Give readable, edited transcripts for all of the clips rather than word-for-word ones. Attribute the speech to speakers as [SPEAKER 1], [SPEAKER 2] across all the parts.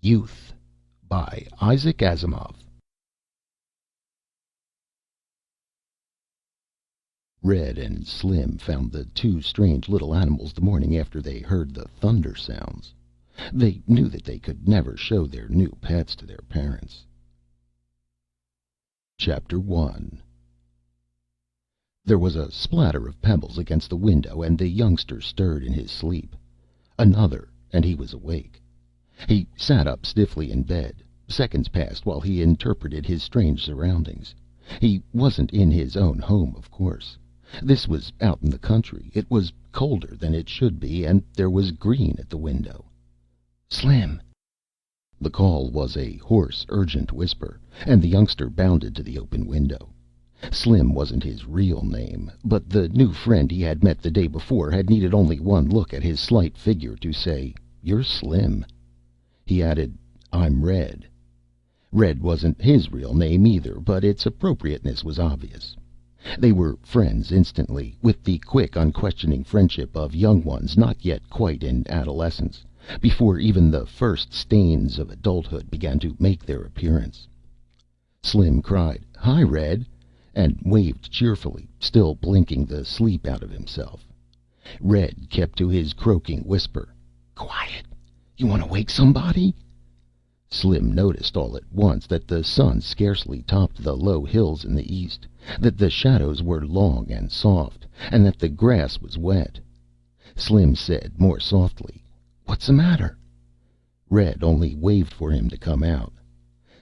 [SPEAKER 1] Youth by Isaac Asimov. Red and Slim found the two strange little animals the morning after they heard the thunder sounds. They knew that they could never show their new pets to their parents. Chapter 1. There was a splatter of pebbles against the window, and the youngster stirred in his sleep. Another, and he was awake. He sat up stiffly in bed. Seconds passed while he interpreted his strange surroundings. He wasn't in his own home, of course. This was out in the country. It was colder than it should be, and there was green at the window. "Slim!" The call was a hoarse, urgent whisper, and the youngster bounded to the open window. Slim wasn't his real name, but the new friend he had met the day before had needed only one look at his slight figure to say, "You're Slim." He added, "I'm Red." Red wasn't his real name either, but its appropriateness was obvious. They were friends instantly, with the quick, unquestioning friendship of young ones not yet quite in adolescence, before even the first stains of adulthood began to make their appearance. Slim cried, "Hi, Red," and waved cheerfully, still blinking the sleep out of himself. Red kept to his croaking whisper, "Quiet. You want to wake somebody?" Slim noticed all at once that the sun scarcely topped the low hills in the east, that the shadows were long and soft, and that the grass was wet. Slim said more softly, "What's the matter?" Red only waved for him to come out.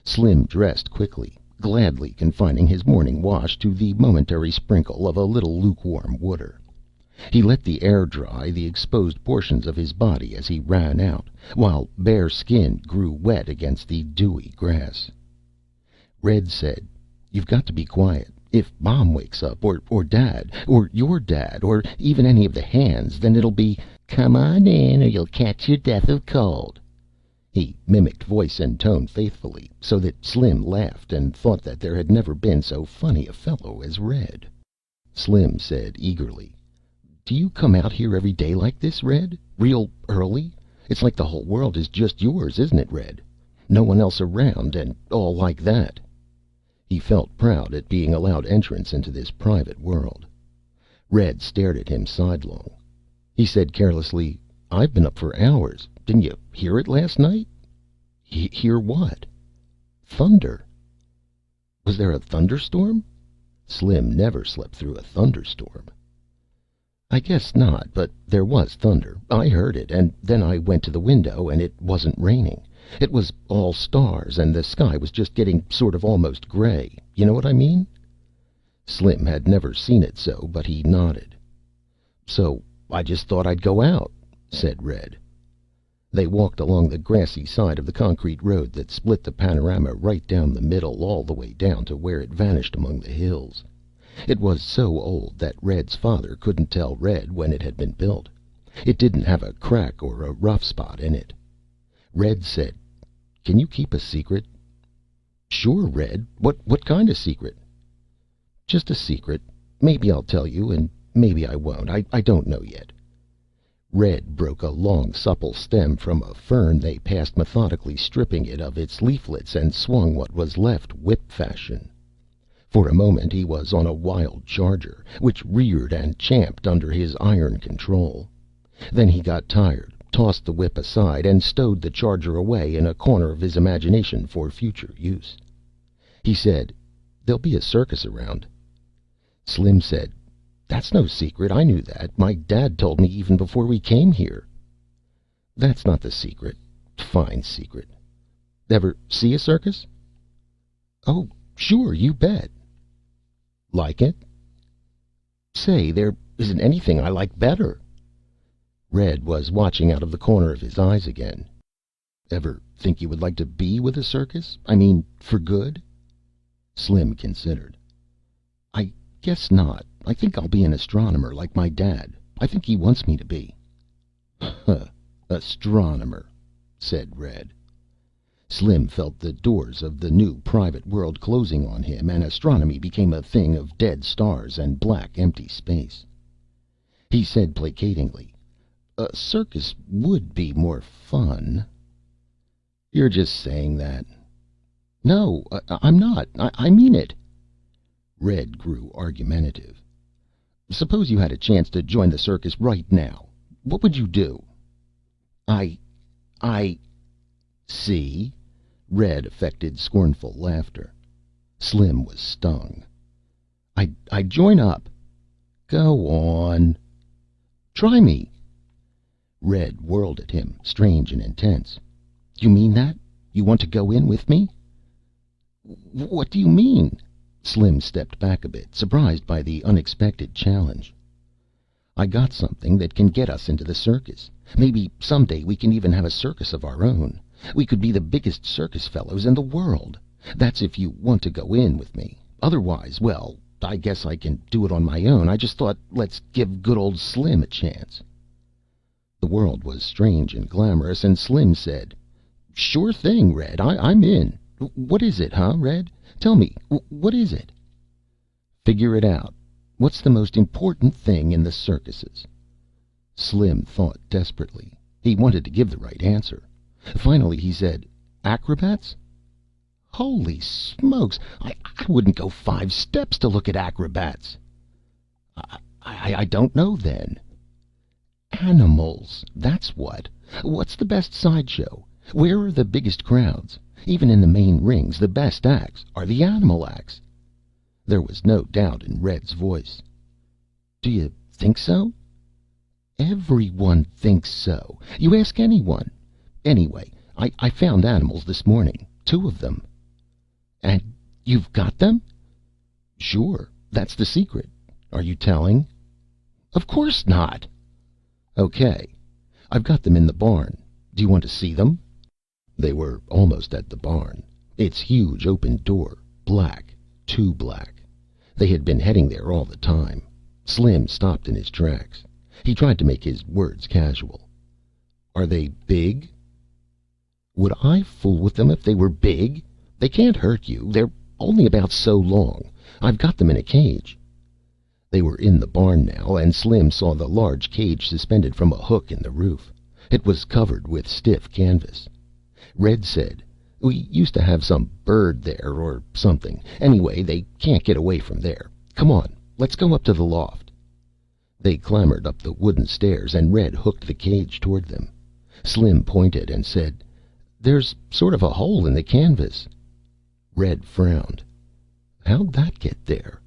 [SPEAKER 1] Slim dressed quickly, gladly confining his morning wash to the momentary sprinkle of a little lukewarm water. He let the air dry the exposed portions of his body as he ran out, while bare skin grew wet against the dewy grass. Red said, "You've got to be quiet. If Mom wakes up, or Dad, or your dad, or even any of the hands, then it'll be, 'Come on in, or you'll catch your death of cold.'" He mimicked voice and tone faithfully, so that Slim laughed and thought that there had never been so funny a fellow as Red. Slim said eagerly, "Do you come out here every day like this, Red? Real early? It's like the whole world is just yours, isn't it, Red? No one else around, and all like that." He felt proud at being allowed entrance into this private world. Red stared at him sidelong. He said carelessly, "I've been up for hours. Didn't you hear it last night?" "Hear what?" "Thunder." "Was there a thunderstorm?" Slim never slept through a thunderstorm. "I guess not, but there was thunder. I heard it, and then I went to the window, and it wasn't raining. It was all stars, and the sky was just getting sort of almost gray. You know what I mean?" Slim had never seen it so, but he nodded. "So I just thought I'd go out," said Red. They walked along the grassy side of the concrete road that split the panorama right down the middle, all the way down to where it vanished among the hills. It was so old that Red's father couldn't tell Red when it had been built. It didn't have a crack or a rough spot in it. Red said, "Can you keep a secret?" "Sure, Red. What kind of secret?" "Just a secret. Maybe I'll tell you, and maybe I won't. I don't know yet." Red broke a long, supple stem from a fern they passed, methodically stripping it of its leaflets, and swung what was left whip fashion. For a moment he was on a wild charger, which reared and champed under his iron control. Then he got tired, tossed the whip aside, and stowed the charger away in a corner of his imagination for future use. He said, "There'll be a circus around." Slim said, "That's no secret. I knew that. My dad told me even before we came here." "That's not the secret. Fine secret. Ever see a circus?" "Oh, sure, you bet." "Like it?" "Say, there isn't anything I like better." Red was watching out of the corner of his eyes again. "Ever think you would like to be with a circus? I mean, for good?" Slim considered. "I guess not. I think I'll be an astronomer like my dad. I think he wants me to be." "Huh, astronomer," said Red. Slim felt the doors of the new private world closing on him, and astronomy became a thing of dead stars and black empty space. He said placatingly, "A circus would be more fun." You're just saying that. No, I'm not. I mean it. Red grew argumentative. Suppose you had a chance to join the circus right now. What would you do? I see. Red affected scornful laughter. Slim was stung. I'd join up. Go on. Try me. Red whirled at him, strange and intense. You mean that? You want to go in with me? What do you mean? Slim stepped back a bit, surprised by the unexpected challenge. I got something that can get us into the circus. Maybe someday we can even have a circus of our own. We could be the biggest circus fellows in the world. That's if you want to go in with me. Otherwise, well, I guess I can do it on my own. I just thought, let's give good old Slim a chance. The world was strange and glamorous, and Slim said, Sure thing, Red. I'm in. What is it, huh, Red? Tell me, what is it? Figure it out. What's the most important thing in the circuses? Slim thought desperately. He wanted to give the right answer. Finally he said, Acrobats? Holy smokes! I wouldn't go 5 steps to look at acrobats. I don't know then. Animals, that's what. What's the best sideshow? Where are the biggest crowds? Even in the main rings, the best acts are the animal acts. There was no doubt in Red's voice. Do you think so? Everyone thinks so. You ask anyone. Anyway, I found animals this morning. 2 of them. And you've got them? Sure, that's the secret. Are you telling? Of course not. Okay, I've got them in the barn. Do you want to see them? They were almost at the barn. Its huge open door, black, too black. They had been heading there all the time. Slim stopped in his tracks. He tried to make his words casual. Are they big? Would I fool with them if they were big? They can't hurt you. They're only about so long. I've got them in a cage. They were in the barn now, and Slim saw the large cage suspended from a hook in the roof. It was covered with stiff canvas. Red said, We used to have some bird there or something. Anyway, they can't get away from there. Come on, let's go up to the loft. They clambered up the wooden stairs, and Red hooked the cage toward them. Slim pointed and said, There's sort of a hole in the canvas. Red frowned. How'd that get there?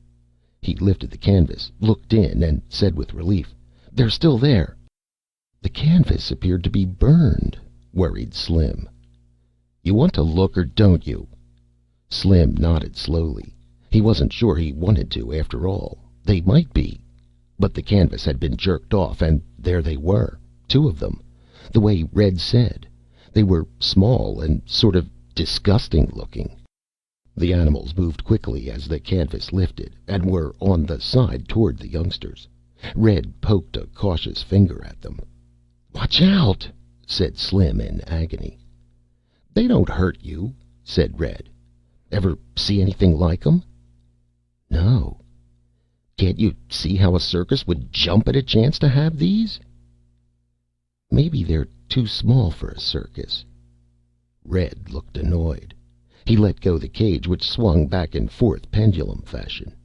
[SPEAKER 1] He lifted the canvas, looked in, and said with relief, They're still there. The canvas appeared to be burned, worried Slim. You want to look or don't you? Slim nodded slowly. He wasn't sure he wanted to after all. They might be. But the canvas had been jerked off, and there they were, 2 of them. The way Red said. They were small and sort of disgusting looking. The animals moved quickly as the canvas lifted, and were on the side toward the youngsters. Red poked a cautious finger at them. Watch out, said Slim in agony. They don't hurt you, said Red. Ever see anything like 'em? No. Can't you see how a circus would jump at a chance to have these? Maybe they're too small for a circus. Red looked annoyed. He let go the cage, which swung back and forth pendulum fashion.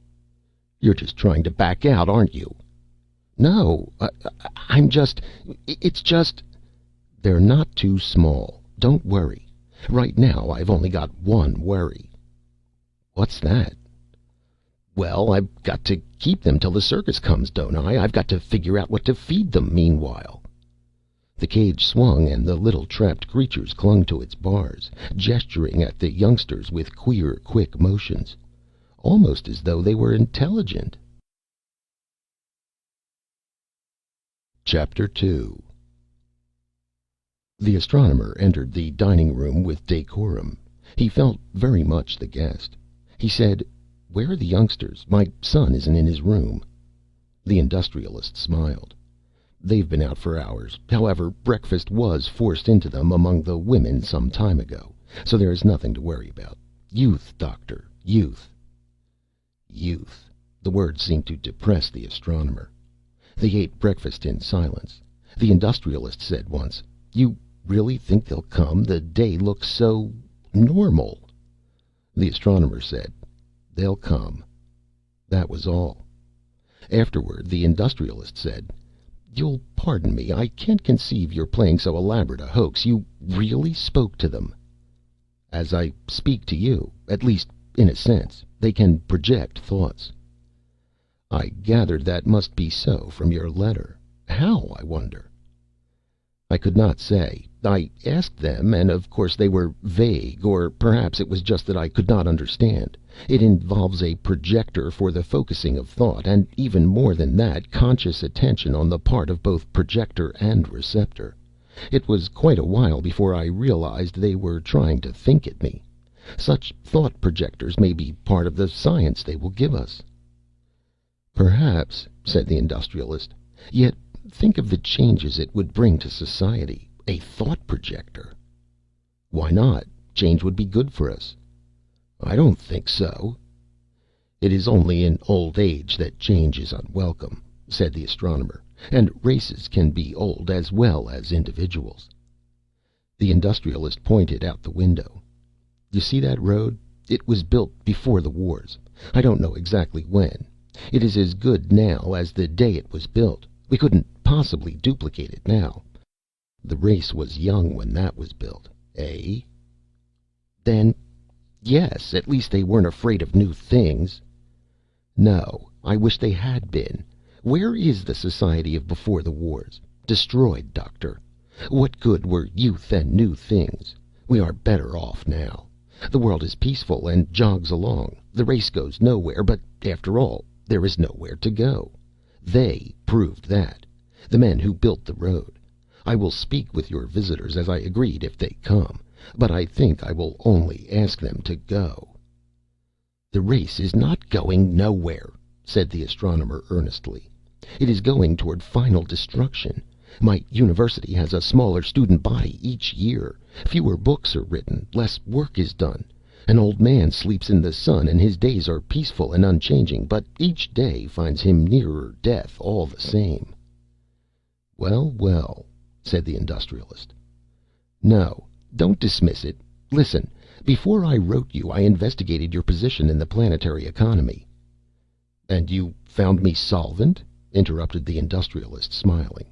[SPEAKER 1] You're just trying to back out, aren't you? No, it's just... They're not too small. Don't worry. Right now, I've only got one worry. What's that? Well, I've got to keep them till the circus comes, don't I? I've got to figure out what to feed them meanwhile. The cage swung, and the little trapped creatures clung to its bars, gesturing at the youngsters with queer, quick motions, almost as though they were intelligent. Chapter 2. The astronomer entered the dining room with decorum. He felt very much the guest. He said, Where are the youngsters? My son isn't in his room. The industrialist smiled. They've been out for hours. However, breakfast was forced into them among the women some time ago, so there is nothing to worry about. Youth, doctor, youth. Youth. The word seemed to depress the astronomer. They ate breakfast in silence. The industrialist said once, You really think they'll come? The day looks so normal." The astronomer said, "They'll come." That was all. Afterward, the industrialist said, "You'll pardon me. I can't conceive your playing so elaborate a hoax. You really spoke to them?" "As I speak to you. At least, in a sense. They can project thoughts." "I gathered that must be so from your letter. How, I wonder?" "I could not say. I asked them, and of course they were vague, or perhaps it was just that I could not understand. It involves a projector for the focusing of thought, and even more than that, conscious attention on the part of both projector and receptor. It was quite a while before I realized they were trying to think at me. Such thought projectors may be part of the science they will give us." "Perhaps," said the industrialist. "Yet think of the changes it would bring to society. A thought projector." "Why not? Change would be good for us." "I don't think so." "It is only in old age that change is unwelcome," said the astronomer, "and races can be old as well as individuals." The industrialist pointed out the window. "You see that road? It was built before the wars. I don't know exactly when. It is as good now as the day it was built. We couldn't possibly duplicate it now. The race was young when that was built, eh?" "Then, yes, at least they weren't afraid of new things." "No, I wish they had been. Where is the society of before the wars? Destroyed, Doctor. What good were youth and new things? We are better off now. The world is peaceful and jogs along. The race goes nowhere, but after all, there is nowhere to go. They proved that. The men who built the road. I will speak with your visitors as I agreed if they come, but I think I will only ask them to go." "The race is not going nowhere," said the astronomer earnestly. "It is going toward final destruction. My university has a smaller student body each year. Fewer books are written, less work is done. An old man sleeps in the sun and his days are peaceful and unchanging, but each day finds him nearer death all the same." "Well, well," said the industrialist. "No, don't dismiss it. Listen, before I wrote you, I investigated your position in the planetary economy." "And you found me solvent?" interrupted the industrialist, smiling.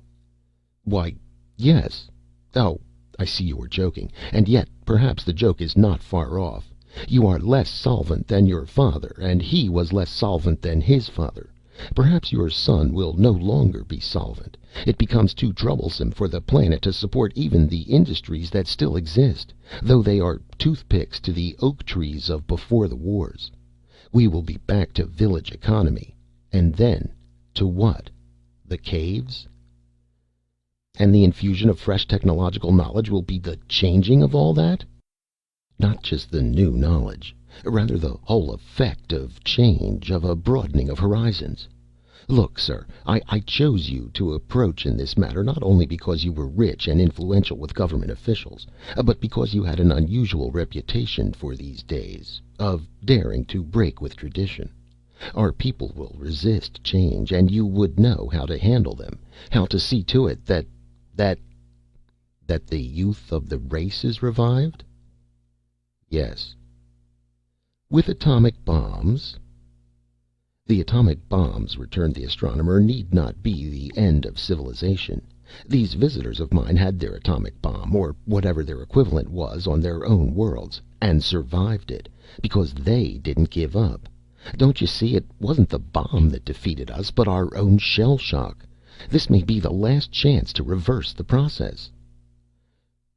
[SPEAKER 1] "Why, yes. Oh, I see you were joking. And yet, perhaps the joke is not far off. You are less solvent than your father, and he was less solvent than his father. Perhaps your son will no longer be solvent. It becomes too troublesome for the planet to support even the industries that still exist, though they are toothpicks to the oak trees of before the wars. We will be back to village economy. And then to what? The caves? And the infusion of fresh technological knowledge will be the changing of all that?" "Not just the new knowledge. Rather the whole effect of change, of a broadening of horizons. Look, sir, I chose you to approach in this matter not only because you were rich and influential with government officials, but because you had an unusual reputation for these days, of daring to break with tradition. Our people will resist change, and you would know how to handle them, how to see to it that the youth of the race is revived?" "Yes." "With atomic bombs?" "The atomic bombs," returned the astronomer, "need not be the end of civilization. These visitors of mine had their atomic bomb, or whatever their equivalent was, on their own worlds, and survived it, because they didn't give up. Don't you see, it wasn't the bomb that defeated us, but our own shell shock. This may be the last chance to reverse the process."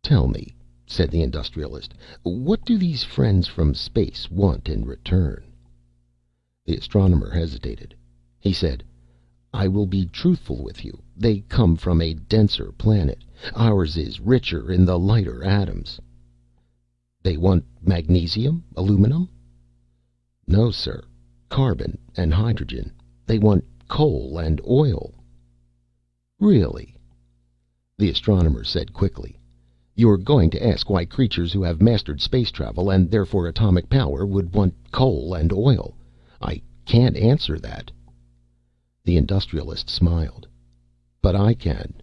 [SPEAKER 1] "Tell me," said the industrialist, "what do these friends from space want in return?" The astronomer hesitated. He said, "I will be truthful with you. They come from a denser planet. Ours is richer in the lighter atoms." "They want magnesium, aluminum?" "No, sir. Carbon and hydrogen. They want coal and oil." "Really?" The astronomer said quickly, "You're going to ask why creatures who have mastered space travel, and therefore atomic power, would want coal and oil. I can't answer that." The industrialist smiled. "But I can.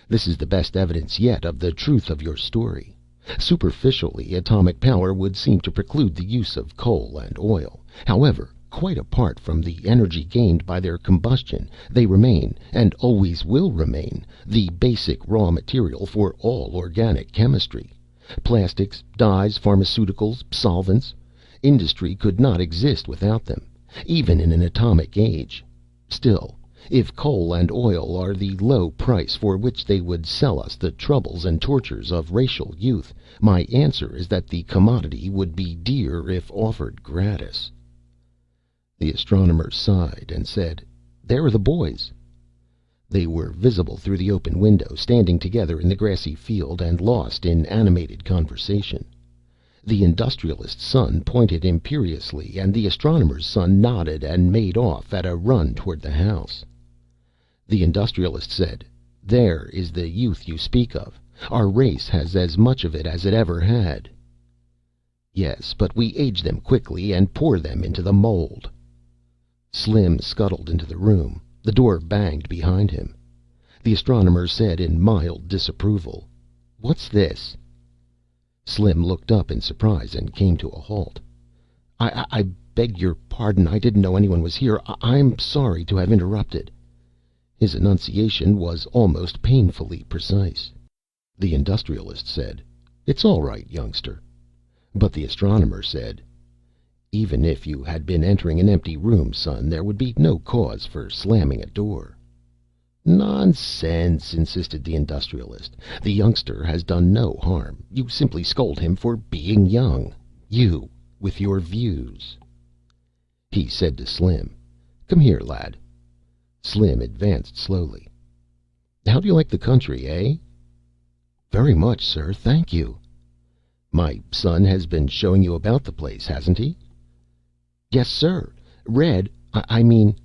[SPEAKER 1] This is the best evidence yet of the truth of your story. Superficially, atomic power would seem to preclude the use of coal and oil. However, quite apart from the energy gained by their combustion, they remain, and always will remain, the basic raw material for all organic chemistry. Plastics, dyes, pharmaceuticals, solvents. Industry could not exist without them, even in an atomic age. Still, if coal and oil are the low price for which they would sell us the troubles and tortures of racial youth, my answer is that the commodity would be dear if offered gratis." The astronomer sighed and said, "There are the boys." They were visible through the open window, standing together in the grassy field and lost in animated conversation. The industrialist's son pointed imperiously, and the astronomer's son nodded and made off at a run toward the house. The industrialist said, "There is the youth you speak of. Our race has as much of it as it ever had." "Yes, but we age them quickly and pour them into the mold." Slim scuttled into the room. The door banged behind him. The astronomer said in mild disapproval, "What's this?" Slim looked up in surprise and came to a halt. I beg your pardon. I didn't know anyone was here. I'm sorry to have interrupted." His enunciation was almost painfully precise. The industrialist said, "It's all right, youngster." But the astronomer said, "Even if you had been entering an empty room, son, there would be no cause for slamming a door." "Nonsense," insisted the industrialist. "The youngster has done no harm. You simply scold him for being young. You, with your views." He said to Slim, "Come here, lad." Slim advanced slowly. "How do you like the country, eh?" "Very much, sir, thank you." "My son has been showing you about the place, hasn't he?" "Yes, sir. Red, I mean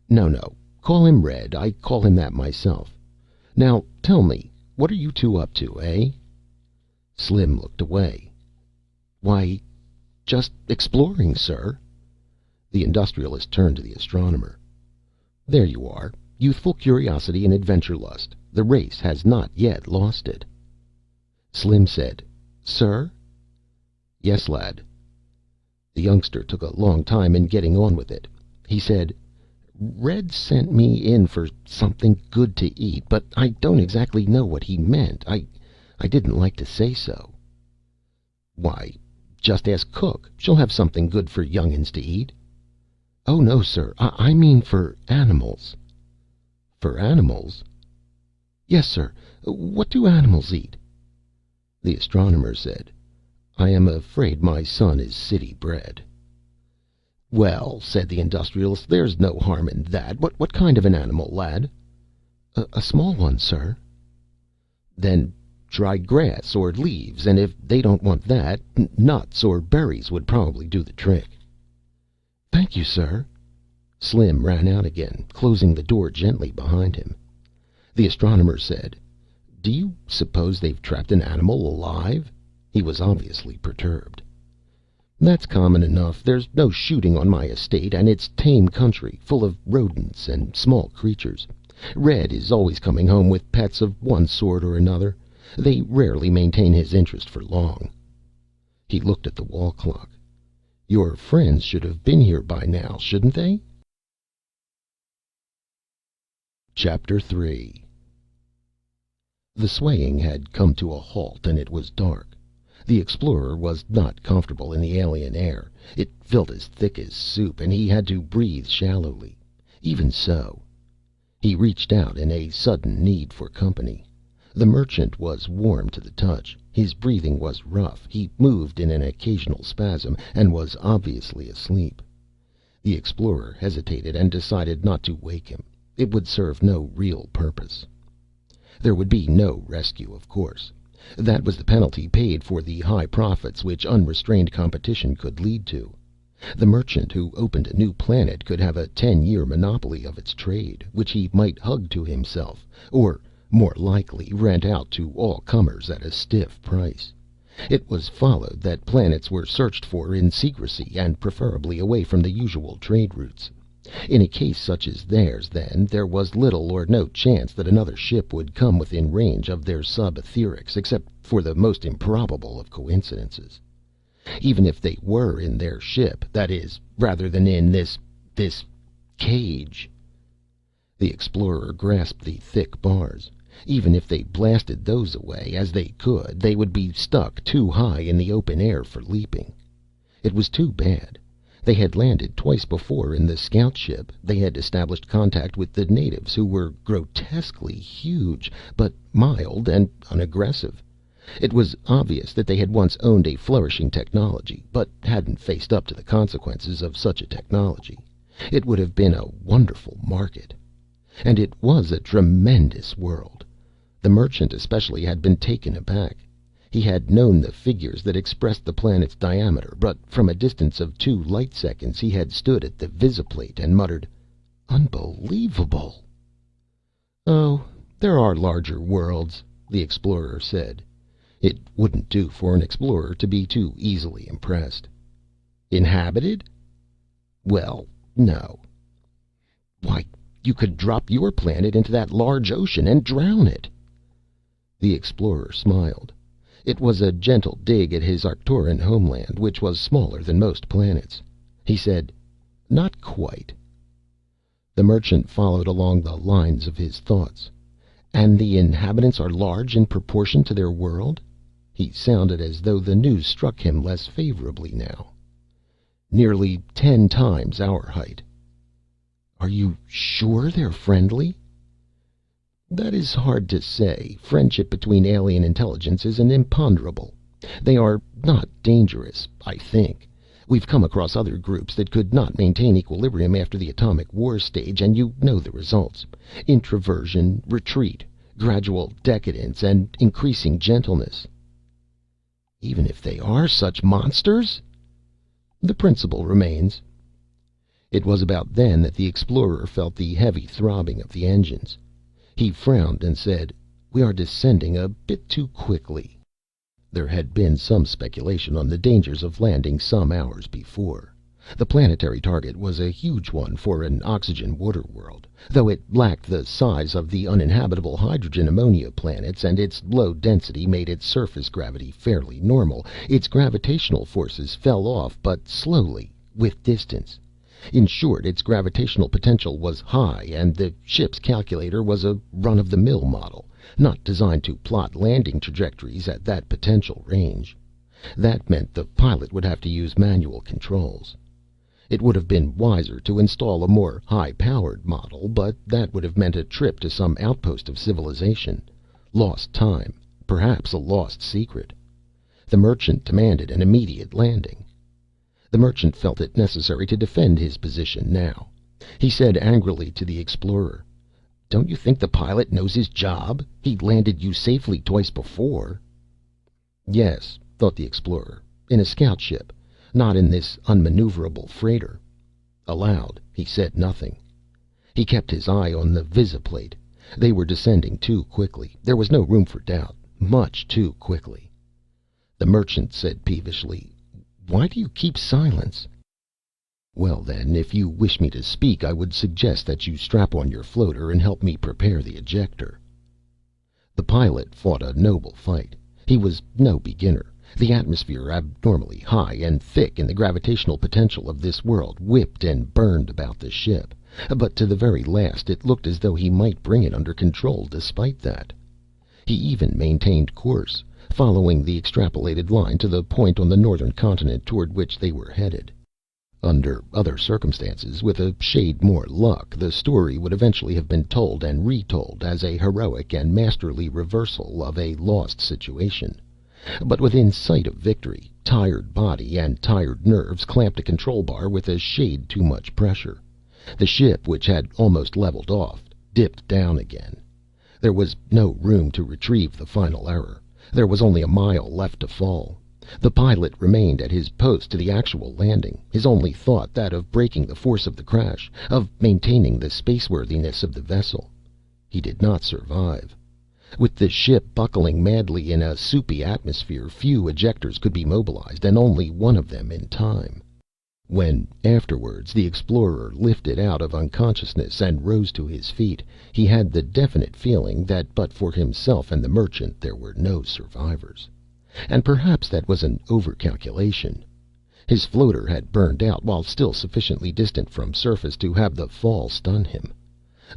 [SPEAKER 1] no, call him Red. I call him that myself. Now tell me, what are you two up to, eh?" Slim looked away. "Why, just exploring, sir." The industrialist turned to the astronomer. "There you are. Youthful curiosity and adventure lust. The race has not yet lost it." Slim said, "Sir?" "Yes, lad." The youngster took a long time in getting on with it. He said, "Red sent me in for something good to eat, but I don't exactly know what he meant. I didn't like to say so." "Why, just ask cook. She'll have something good for young'uns to eat." "Oh, no, sir. I mean for animals." "For animals?" "Yes, sir. What do animals eat?" The astronomer said, "I am afraid my son is city bred." "Well," said the industrialist, "there's no harm in that. What kind of an animal, lad?" A small one, sir." "Then try grass or leaves, and if they don't want that, nuts or berries would probably do the trick." "Thank you, sir." Slim ran out again, closing the door gently behind him. The astronomer said, "Do you suppose they've trapped an animal alive?" He was obviously perturbed. "That's common enough. There's no shooting on my estate, and it's tame country, full of rodents and small creatures. Red is always coming home with pets of one sort or another. They rarely maintain his interest for long." He looked at the wall clock. "Your friends should have been here by now, shouldn't they?" Chapter 3. The swaying had come to a halt, and it was dark. The explorer was not comfortable in the alien air. It felt as thick as soup, and he had to breathe shallowly. Even so, he reached out in a sudden need for company. The merchant was warm to the touch. His breathing was rough. He moved in an occasional spasm, and was obviously asleep. The explorer hesitated and decided not to wake him. It would serve no real purpose. There would be no rescue, of course. That was the penalty paid for the high profits which unrestrained competition could lead to. The merchant who opened a new planet could have a 10-year monopoly of its trade, which he might hug to himself, or, more likely, rent out to all comers at a stiff price. It was followed that planets were searched for in secrecy, and preferably away from the usual trade routes. In a case such as theirs, then, there was little or no chance that another ship would come within range of their sub-etherics, except for the most improbable of coincidences. Even if they were in their ship, that is, rather than in this cage. The Explorer grasped the thick bars. Even if they blasted those away, as they could, they would be stuck too high in the open air for leaping. It was too bad. They had landed twice before in the scout ship. They had established contact with the natives, who were grotesquely huge, but mild and unaggressive. It was obvious that they had once owned a flourishing technology, but hadn't faced up to the consequences of such a technology. It would have been a wonderful market. And it was a tremendous world. The merchant especially had been taken aback. He had known the figures that expressed the planet's diameter, but from a distance of 2 light seconds he had stood at the visiplate and muttered, "Unbelievable!" "Oh, there are larger worlds," the Explorer said. It wouldn't do for an explorer to be too easily impressed. "Inhabited?" "Well, no." "Why, you could drop your planet into that large ocean and drown it." The Explorer smiled. It was a gentle dig at his Arcturan homeland, which was smaller than most planets. He said, "Not quite." The merchant followed along the lines of his thoughts. "And the inhabitants are large in proportion to their world?" He sounded as though the news struck him less favorably now. "Nearly 10 times our height." "Are you sure they're friendly?" "That is hard to say. Friendship between alien intelligence is an imponderable. They are not dangerous, I think. We've come across other groups that could not maintain equilibrium after the atomic war stage, and you know the results. Introversion, retreat, gradual decadence, and increasing gentleness." "Even if they are such monsters?" "The principle remains." It was about then that the Explorer felt the heavy throbbing of the engines. He frowned and said, "We are descending a bit too quickly." There had been some speculation on the dangers of landing some hours before. The planetary target was a huge one for an oxygen water world. Though it lacked the size of the uninhabitable hydrogen ammonia planets, and its low density made its surface gravity fairly normal, its gravitational forces fell off but slowly, with distance. In short, its gravitational potential was high, and the ship's calculator was a run-of-the-mill model, not designed to plot landing trajectories at that potential range. That meant the pilot would have to use manual controls. It would have been wiser to install a more high-powered model, but that would have meant a trip to some outpost of civilization. Lost time, perhaps a lost secret. The merchant demanded an immediate landing. The merchant felt it necessary to defend his position now. He said angrily to the Explorer, "Don't you think the pilot knows his job? He landed you safely twice before." Yes, thought the Explorer, in a scout ship, not in this unmaneuverable freighter. Aloud, he said nothing. He kept his eye on the visiplate. They were descending too quickly. There was no room for doubt. Much too quickly. The merchant said peevishly, "Why do you keep silence?" "Well then, if you wish me to speak, I would suggest that you strap on your floater and help me prepare the ejector." The pilot fought a noble fight. He was no beginner. The atmosphere, abnormally high and thick in the gravitational potential of this world, whipped and burned about the ship. But to the very last, it looked as though he might bring it under control despite that. He even maintained course, following the extrapolated line to the point on the northern continent toward which they were headed. Under other circumstances, with a shade more luck, the story would eventually have been told and retold as a heroic and masterly reversal of a lost situation. But within sight of victory, tired body and tired nerves clamped a control bar with a shade too much pressure. The ship, which had almost leveled off, dipped down again. There was no room to retrieve the final error. There was only a mile left to fall. The pilot remained at his post to the actual landing, his only thought that of breaking the force of the crash, of maintaining the spaceworthiness of the vessel. He did not survive. With the ship buckling madly in a soupy atmosphere, few ejectors could be mobilized, and only one of them in time. When, afterwards, the explorer lifted out of unconsciousness and rose to his feet, he had the definite feeling that but for himself and the merchant there were no survivors. And perhaps that was an overcalculation. His floater had burned out while still sufficiently distant from surface to have the fall stun him.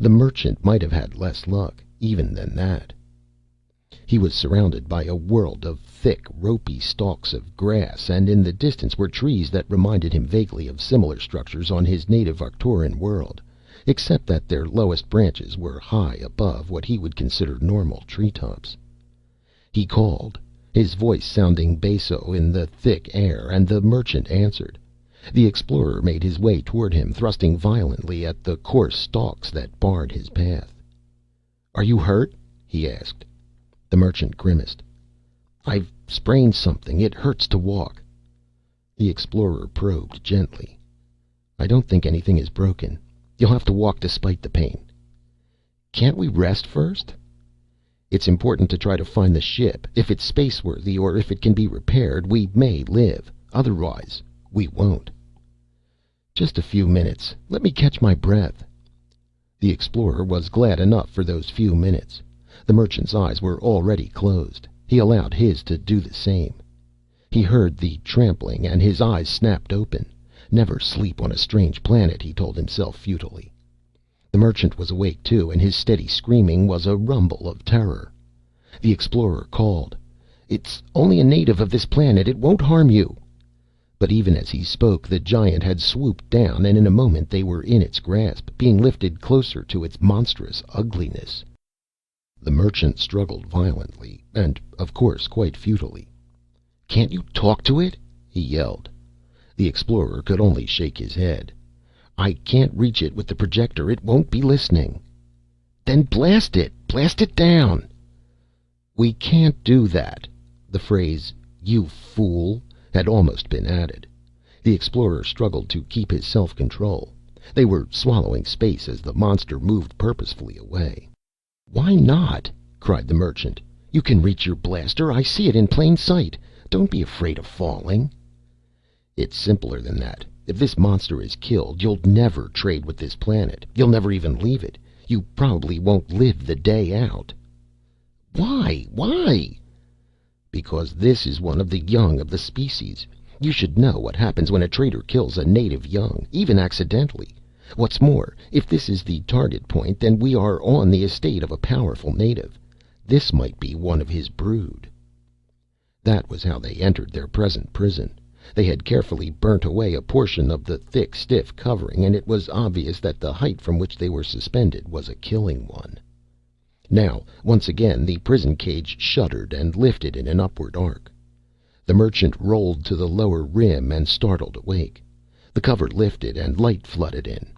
[SPEAKER 1] The merchant might have had less luck, even than that. He was surrounded by a world of thick, ropey stalks of grass, and in the distance were trees that reminded him vaguely of similar structures on his native Arcturian world, except that their lowest branches were high above what he would consider normal treetops. He called, his voice sounding basso in the thick air, and the merchant answered. The explorer made his way toward him, thrusting violently at the coarse stalks that barred his path. "Are you hurt?" he asked. The merchant grimaced. "I've sprained something. It hurts to walk." The explorer probed gently. "I don't think anything is broken. You'll have to walk despite the pain." "Can't we rest first?" "It's important to try to find the ship. If it's spaceworthy, or if it can be repaired, we may live. Otherwise, we won't." "Just a few minutes. Let me catch my breath." The explorer was glad enough for those few minutes. The merchant's eyes were already closed. He allowed his to do the same. He heard the trampling, and his eyes snapped open. Never sleep on a strange planet, he told himself futilely. The merchant was awake too, and his steady screaming was a rumble of terror. The explorer called, "It's only a native of this planet. It won't harm you." But even as he spoke, the giant had swooped down, and in a moment they were in its grasp, being lifted closer to its monstrous ugliness. The merchant struggled violently, and, of course, quite futilely. "Can't you talk to it?" he yelled. The explorer could only shake his head. "I can't reach it with the projector. It won't be listening." "Then blast it! Blast it down!" "We can't do that." The phrase, "You fool," had almost been added. The explorer struggled to keep his self-control. They were swallowing space as the monster moved purposefully away. "Why not?" cried the merchant. "You can reach your blaster. I see it in plain sight. Don't be afraid of falling." "It's simpler than that. If this monster is killed, you'll never trade with this planet. You'll never even leave it. You probably won't live the day out." "Why? Why?" "Because this is one of the young of the species. You should know what happens when a trader kills a native young, even accidentally. What's more, if this is the target point, then we are on the estate of a powerful native. This might be one of his brood." That was how they entered their present prison. They had carefully burnt away a portion of the thick, stiff covering, and it was obvious that the height from which they were suspended was a killing one. Now, once again, the prison cage shuddered and lifted in an upward arc. The merchant rolled to the lower rim and startled awake. The cover lifted and light flooded in.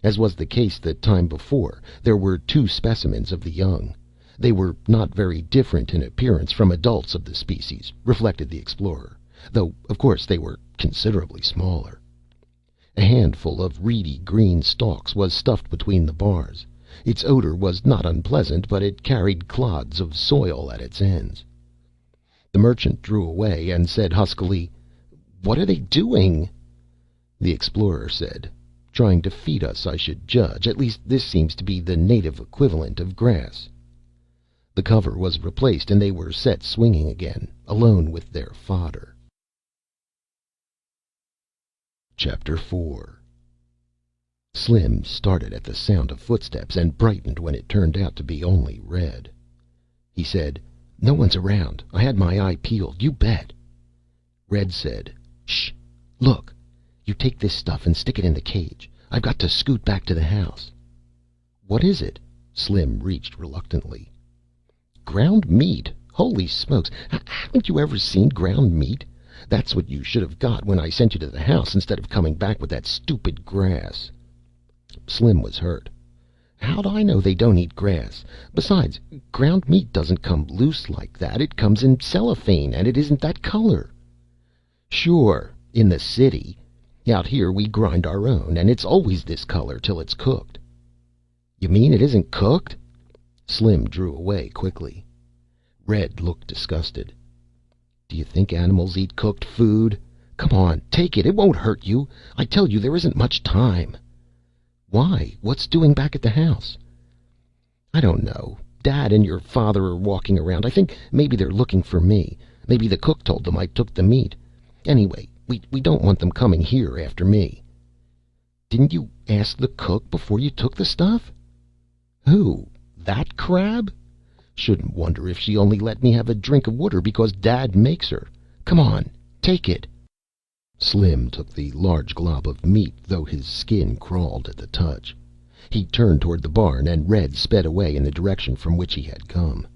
[SPEAKER 1] As was the case the time before, there were two specimens of the young. They were not very different in appearance from adults of the species, reflected the explorer, though of course they were considerably smaller. A handful of reedy green stalks was stuffed between the bars. Its odor was not unpleasant, but it carried clods of soil at its ends. The merchant drew away and said huskily, "What are they doing?" The explorer said, "Trying to feed us, I should judge. At least this seems to be the native equivalent of grass." The cover was replaced and they were set swinging again, alone with their fodder. Chapter 4. Slim started at the sound of footsteps and brightened when it turned out to be only Red. He said, "No one's around. I had my eye peeled, you bet." Red said, "Shh. Look. You take this stuff and stick it in the cage. I've got to scoot back to the house." "What is it?" Slim reached reluctantly. "Ground meat. Holy smokes. Haven't you ever seen ground meat? That's what you should have got when I sent you to the house instead of coming back with that stupid grass." Slim was hurt. "How'd I know they don't eat grass? Besides, ground meat doesn't come loose like that. It comes in cellophane, and it isn't that color." "Sure, in the city. Out here we grind our own, and it's always this color till it's cooked." "You mean it isn't cooked?" Slim drew away quickly. Red looked disgusted. "Do you think animals eat cooked food? Come on, take it. It won't hurt you. I tell you, there isn't much time. Why? What's doing back at the house? I don't know. Dad and your father are walking around. I think maybe they're looking for me. Maybe the cook told them I took the meat. Anyway, we don't want them coming here after me. Didn't you ask the cook before you took the stuff? Who? That crab? Shouldn't wonder if she only let me have a drink of water because Dad makes her. Come on, take it. Slim took the large glob of meat, though his skin crawled at the touch. He turned toward the barn, and Red sped away in the direction from which he had come.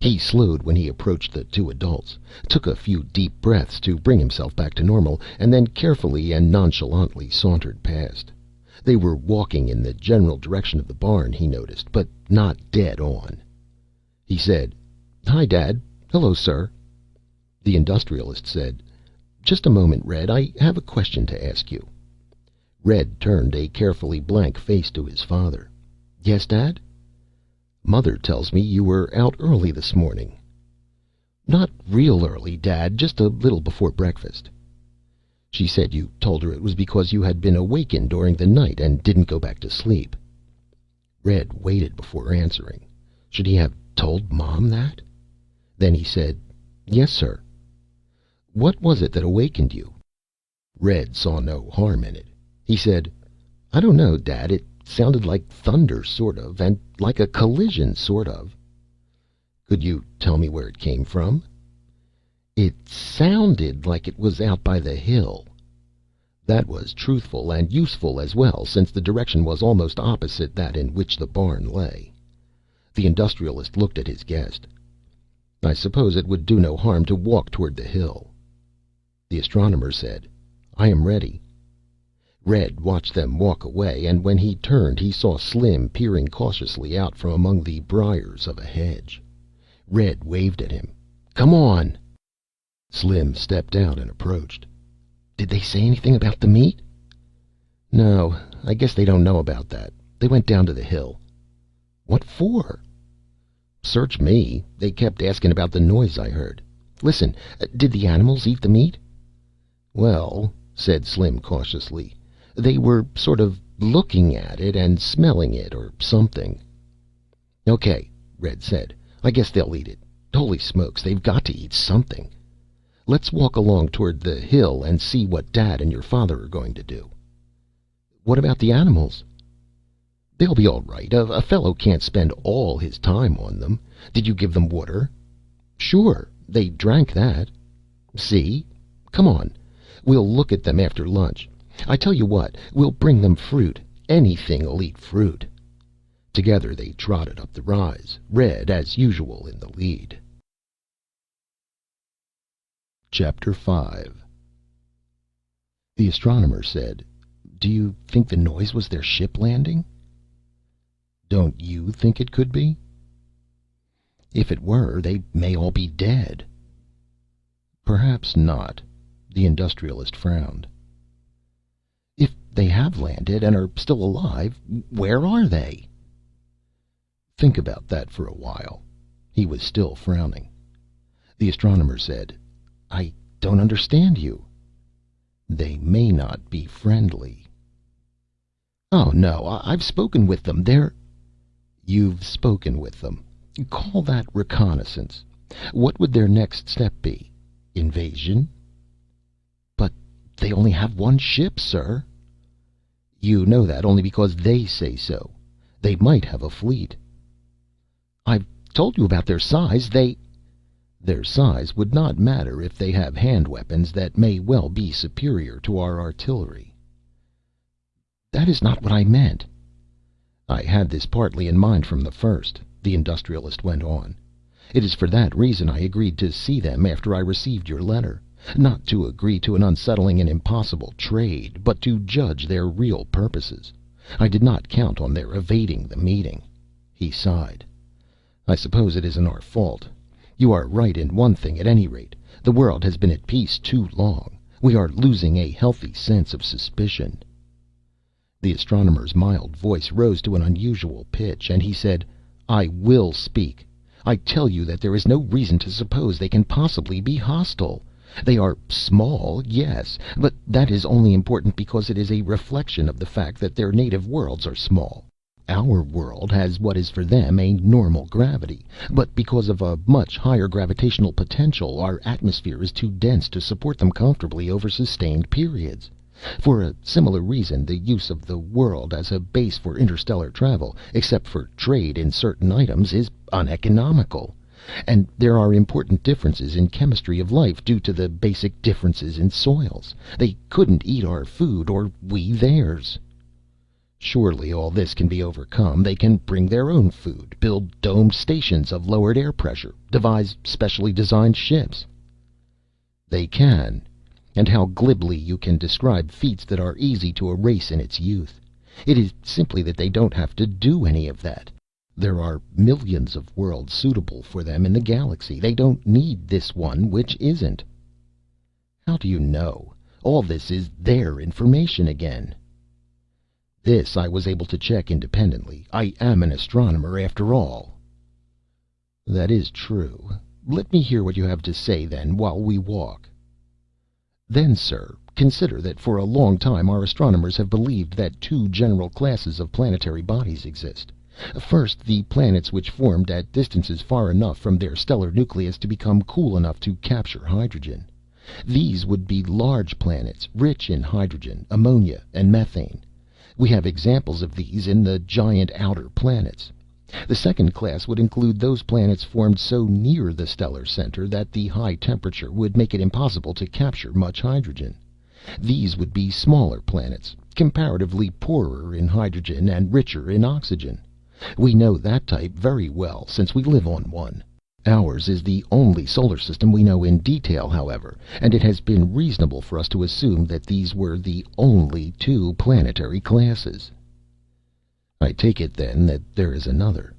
[SPEAKER 1] He slowed when he approached the two adults, took a few deep breaths to bring himself back to normal, and then carefully and nonchalantly sauntered past. They were walking in the general direction of the barn, he noticed, but not dead on. He said, "Hi, Dad. Hello, sir." The industrialist said, "Just a moment, Red. I have a question to ask you." Red turned a carefully blank face to his father. "Yes, Dad?" "Mother tells me you were out early this morning." "Not real early, Dad. Just a little before breakfast." "She said you told her it was because you had been awakened during the night and didn't go back to sleep." Red waited before answering. Should he have told Mom that? Then he said, "Yes, sir." "What was it that awakened you?" Red saw no harm in it. He said, "I don't know, Dad. It sounded like thunder, sort of, and like a collision, sort of." "Could you tell me where it came from?" "It sounded like it was out by the hill." That was truthful and useful as well, since the direction was almost opposite that in which the barn lay. The industrialist looked at his guest. "I suppose it would do no harm to walk toward the hill." The astronomer said, "I am ready." Red watched them walk away, and when he turned he saw Slim peering cautiously out from among the briars of a hedge. Red waved at him. "Come on." Slim stepped out and approached. "Did they say anything about the meat?" "No, I guess they don't know about that. They went down to the hill." "What for?" "Search me. They kept asking about the noise I heard. Listen, did the animals eat the meat?" "Well," said Slim cautiously, "they were sort of looking at it and smelling it or something." "Okay," Red said. "I guess they'll eat it. Holy smokes, they've got to eat something. Let's walk along toward the hill and see what Dad and your father are going to do." "What about the animals?" "They'll be all right. A fellow can't spend all his time on them. Did you give them water?" "Sure. They drank that." "See? Come on. We'll look at them after lunch. I tell you what, we'll bring them fruit. Anything'll eat fruit." Together they trotted up the rise, Red, as usual, in the lead. Chapter 5. The astronomer said, "Do you think the noise was their ship landing?" "Don't you think it could be?" "If it were, they may all be dead." "Perhaps not." The industrialist frowned. "If they have landed and are still alive, where are they?" "Think about that for a while." He was still frowning. The astronomer said, "I don't understand you." "They may not be friendly." "Oh, no, I've spoken with them. They're—" "You've spoken with them. Call that reconnaissance. What would their next step be? Invasion?" "But they only have one ship, sir." "You know that only because they say so. They might have a fleet." "I've told you about their size. Their size would not matter if they have hand weapons that may well be superior to our artillery." "That is not what I meant." "I had this partly in mind from the first," the industrialist went on. "It is for that reason I agreed to see them after I received your letter. Not to agree to an unsettling and impossible trade, but to judge their real purposes. I did not count on their evading the meeting." He sighed. "I suppose it isn't our fault. You are right in one thing at any rate. The world has been at peace too long. We are losing a healthy sense of suspicion." The astronomer's mild voice rose to an unusual pitch, and he said, "I will speak. I tell you that there is no reason to suppose they can possibly be hostile. They are small, yes, but that is only important because it is a reflection of the fact that their native worlds are small. Our world has what is for them a normal gravity, but because of a much higher gravitational potential, our atmosphere is too dense to support them comfortably over sustained periods. For a similar reason, the use of the world as a base for interstellar travel, except for trade in certain items, is uneconomical. And there are important differences in chemistry of life due to the basic differences in soils. They couldn't eat our food, or we theirs. Surely all this can be overcome. They can bring their own food, build domed stations of lowered air pressure, devise specially designed ships. They can. And how glibly you can describe feats that are easy to erase in its youth. It is simply that they don't have to do any of that. There are millions of worlds suitable for them in the galaxy. They don't need this one which isn't. How do you know? All this is their information again. This I was able to check independently. I am an astronomer after all. That is true. Let me hear what you have to say then, while we walk. Then, sir, consider that for a long time our astronomers have believed that two general classes of planetary bodies exist. First, the planets which formed at distances far enough from their stellar nucleus to become cool enough to capture hydrogen. These would be large planets, rich in hydrogen, ammonia, and methane. We have examples of these in the giant outer planets. The second class would include those planets formed so near the stellar center that the high temperature would make it impossible to capture much hydrogen. These would be smaller planets, comparatively poorer in hydrogen and richer in oxygen. We know that type very well, since we live on one. Ours is the only solar system we know in detail, however, and it has been reasonable for us to assume that these were the only two planetary classes. I take it, then, that there is another.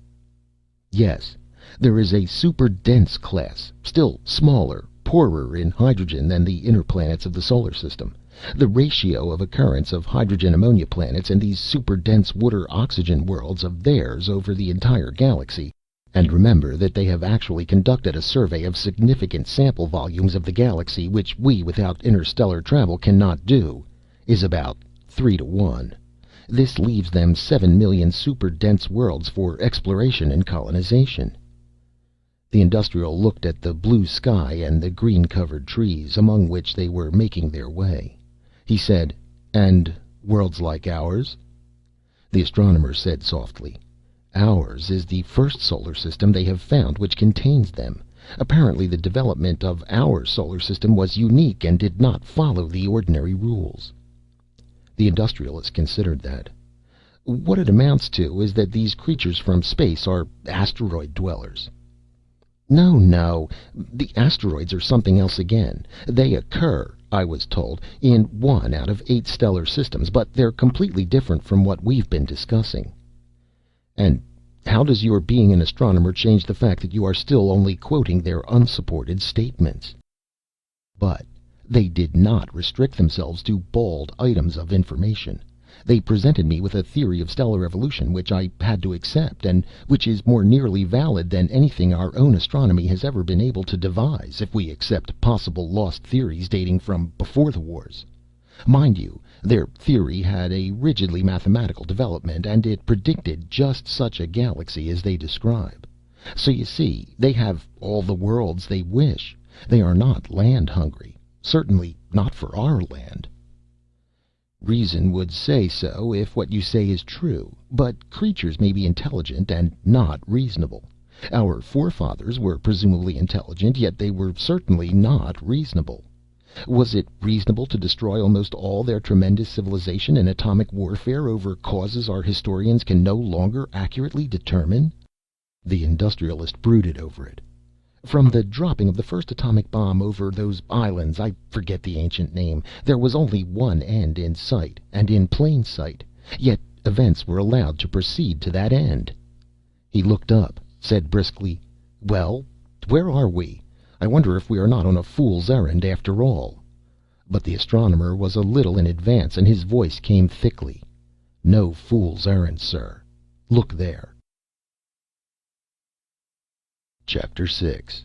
[SPEAKER 1] Yes, there is a super-dense class, still smaller, poorer in hydrogen than the inner planets of the solar system. The ratio of occurrence of hydrogen-ammonia planets and these super-dense water-oxygen worlds of theirs over the entire galaxy, and remember that they have actually conducted a survey of significant sample volumes of the galaxy, which we without interstellar travel cannot do, is about 3-to-1. This leaves them 7 million super-dense worlds for exploration and colonization. The industrial looked at the blue sky and the green-covered trees, among which they were making their way. He said, "And worlds like ours?" The astronomer said softly, "Ours is the first solar system they have found which contains them. Apparently the development of our solar system was unique and did not follow the ordinary rules." The industrialist considered that. "What it amounts to is that these creatures from space are asteroid dwellers." No, no. The asteroids are something else again. They occur, I was told, in 1 out of 8 stellar systems, but they're completely different from what we've been discussing. And how does your being an astronomer change the fact that you are still only quoting their unsupported statements? But they did not restrict themselves to bald items of information. They presented me with a theory of stellar evolution which I had to accept, and which is more nearly valid than anything our own astronomy has ever been able to devise, if we accept possible lost theories dating from before the wars. Mind you, their theory had a rigidly mathematical development, and it predicted just such a galaxy as they describe. So you see, they have all the worlds they wish. They are not land hungry. Certainly not for our land. Reason would say so if what you say is true, but creatures may be intelligent and not reasonable. Our forefathers were presumably intelligent, yet they were certainly not reasonable. Was it reasonable to destroy almost all their tremendous civilization in atomic warfare over causes our historians can no longer accurately determine? The industrialist brooded over it. From the dropping of the first atomic bomb over those islands, I forget the ancient name, there was only one end in sight, and in plain sight. Yet events were allowed to proceed to that end. He looked up, said briskly, "Well, where are we? I wonder if we are not on a fool's errand after all." But the astronomer was a little in advance, and his voice came thickly. "No fool's errand, sir. Look there." Chapter 6.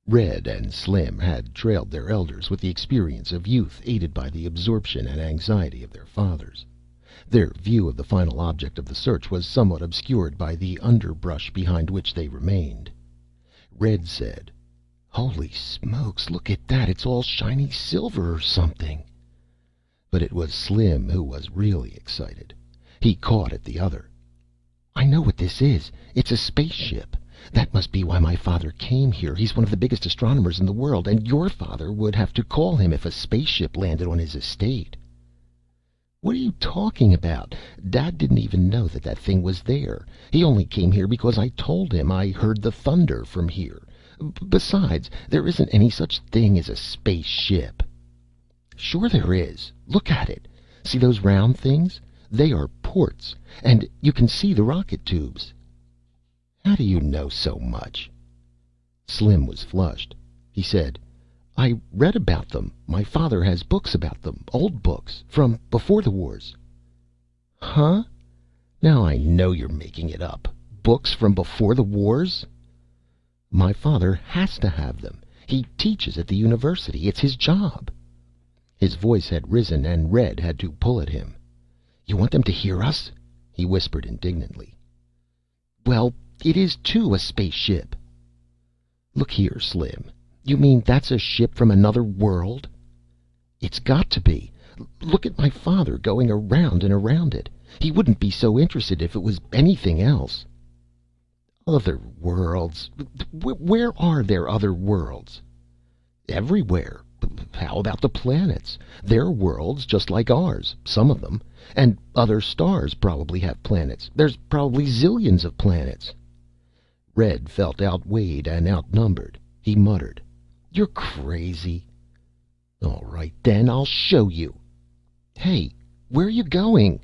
[SPEAKER 1] Red and Slim had trailed their elders with the experience of youth, aided by the absorption and anxiety of their fathers. Their view of the final object of the search was somewhat obscured by the underbrush behind which they remained. Red said, "Holy smokes, look at that! It's all shiny silver or something." But it was Slim who was really excited. He caught at the other. "I know what this is. It's a spaceship. That must be why my father came here. He's one of the biggest astronomers in the world, and your father would have to call him if a spaceship landed on his estate." "What are you talking about? Dad didn't even know that thing was there. He only came here because I told him I heard the thunder from here. Besides, there isn't any such thing as a spaceship." "Sure there is. Look at it. See those round things? They are ports, and you can see the rocket tubes." "How do you know so much?" Slim was flushed. He said, "I read about them. My father has books about them, old books, from before the wars." "Huh? Now I know you're making it up. Books from before the wars?" "My father has to have them. He teaches at the university. It's his job." His voice had risen, and Red had to pull at him. "You want them to hear us?" he whispered indignantly. "Well, it is too a spaceship." "Look here, Slim. You mean that's a ship from another world?" "It's got to be. Look at my father going around and around it. He wouldn't be so interested if it was anything else." "Other worlds? Where are there other worlds?" "Everywhere. How about the planets? They're worlds just like ours, some of them. And other stars probably have planets. There's probably zillions of planets." Red felt outweighed and outnumbered. He muttered, "You're crazy." "All right, then, I'll show you." "Hey, where are you going?"